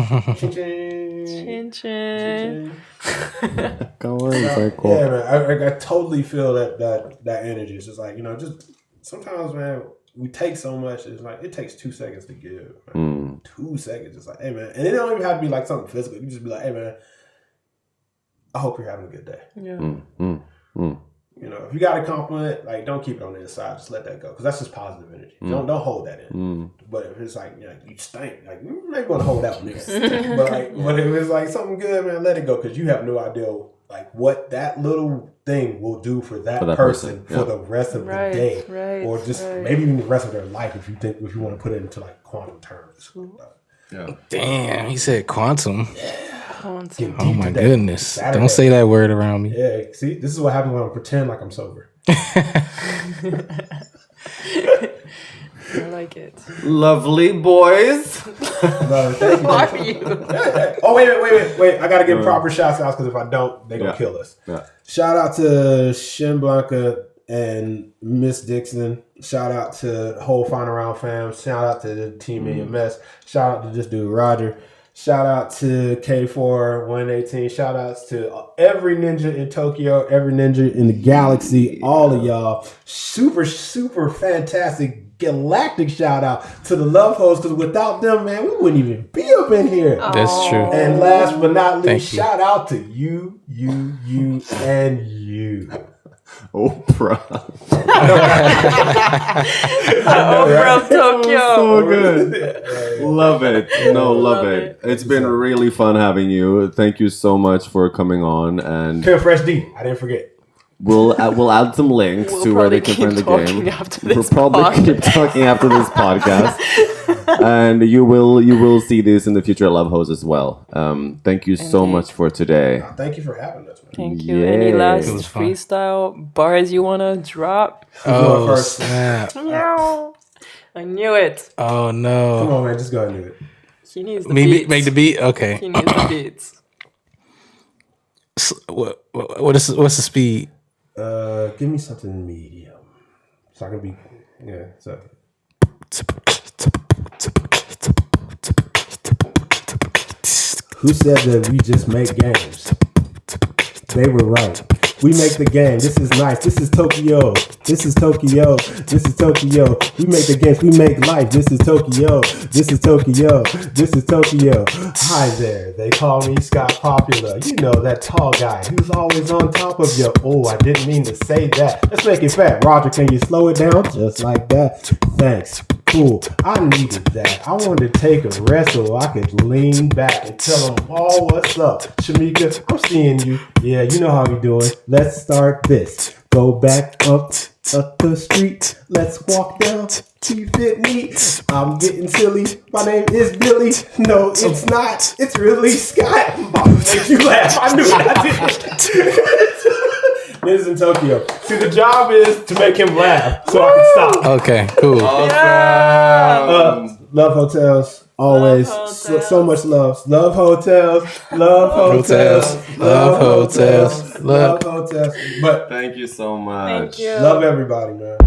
Chin-chin. Kawaii, psycho. Yeah, man. I totally feel that energy. It's just like, just sometimes, man, we take so much. It's like, it takes 2 seconds to give. 2 seconds. It's like, hey, man. And it don't even have to be like something physical. You just be like, hey, man, I hope you're having a good day. Yeah. If you got a compliment, like, don't keep it on the inside. Just let that go, because that's just positive energy. Don't hold that in. But if it's like, you stink, like, you may want to hold that one in. but if it's like something good, man, let it go, because you have no idea like what that little thing will do for that For that person person, yeah. for the rest of the Right, day, right, or just right. maybe even the rest of their life if you want to put it into like quantum terms. Yeah. Damn, he said quantum. Quantum. Oh my goodness. Saturday. Don't say that word around me. Yeah, see, this is what happens when I pretend like I'm sober. I like it. Lovely boys. No, thank you. Who are you? Oh, wait. I got to give proper shouts out because if I don't, they're going to kill us. Yeah. Shout out to Shin Blanca and Miss Dixon. Shout out to the whole Final Round fam. Shout out to the Team EMS. Shout out to this dude, Roger. Shout out to K4 118. Shout outs to every ninja in Tokyo, every ninja in the galaxy, all of y'all. Super, super fantastic galactic shout out to the Love Hoes, because without them, man, we wouldn't even be up in here. That's true. And last but not least, Thank you. shout out to you, and you. Oprah. From Tokyo. So good. Love it. No, love it. It's been really fun having you. Thank you so much for coming on, and Feel Fresh D. I didn't forget. we'll add some links We'll to where they probably can find the keep game. talking after We'll this probably keep talking after this podcast, and you will see this in the future Love Hose as well. Thank you so Indeed. much for today. Thank you for having us, man. Thank you. Yay. Any It last was fun. freestyle bars you want to drop? Oh, first? snap. No. I knew it. Oh, Come no. on, man. Just go ahead and do it. He needs the Make beats. the beat? Okay. He needs the beats. What's the speed? Give me something medium. So I can be, yeah, so. Who said that we just make games? They were right. We make the game. This is nice. This is Tokyo. This is Tokyo. This is Tokyo. We make the games. We make life. This is Tokyo. This is Tokyo. This is Tokyo. Hi there. They call me Scottpopular. You know, that tall guy who's always on top of you. Oh, I didn't mean to say that. Let's make it fat. Roger, can you slow it down? Just like that. Thanks. Cool. I needed that. I wanted to take a rest so I could lean back and tell them all what's up. Shamika, I'm seeing you. Yeah, you know how we doing. Let's start this. Go back up the street. Let's walk down. Keep it neat. I'm getting silly. My name is Billy. No, it's not. It's really Scott. I'm about to make you laugh. I knew it. This is in Tokyo. See, the job is to make him laugh so I can stop. Okay, cool. Love hotels, always. Love So much love. Love hotels. Love hotels. Love hotels. Love hotels. But Thank you so much. Thank you. love everybody, man.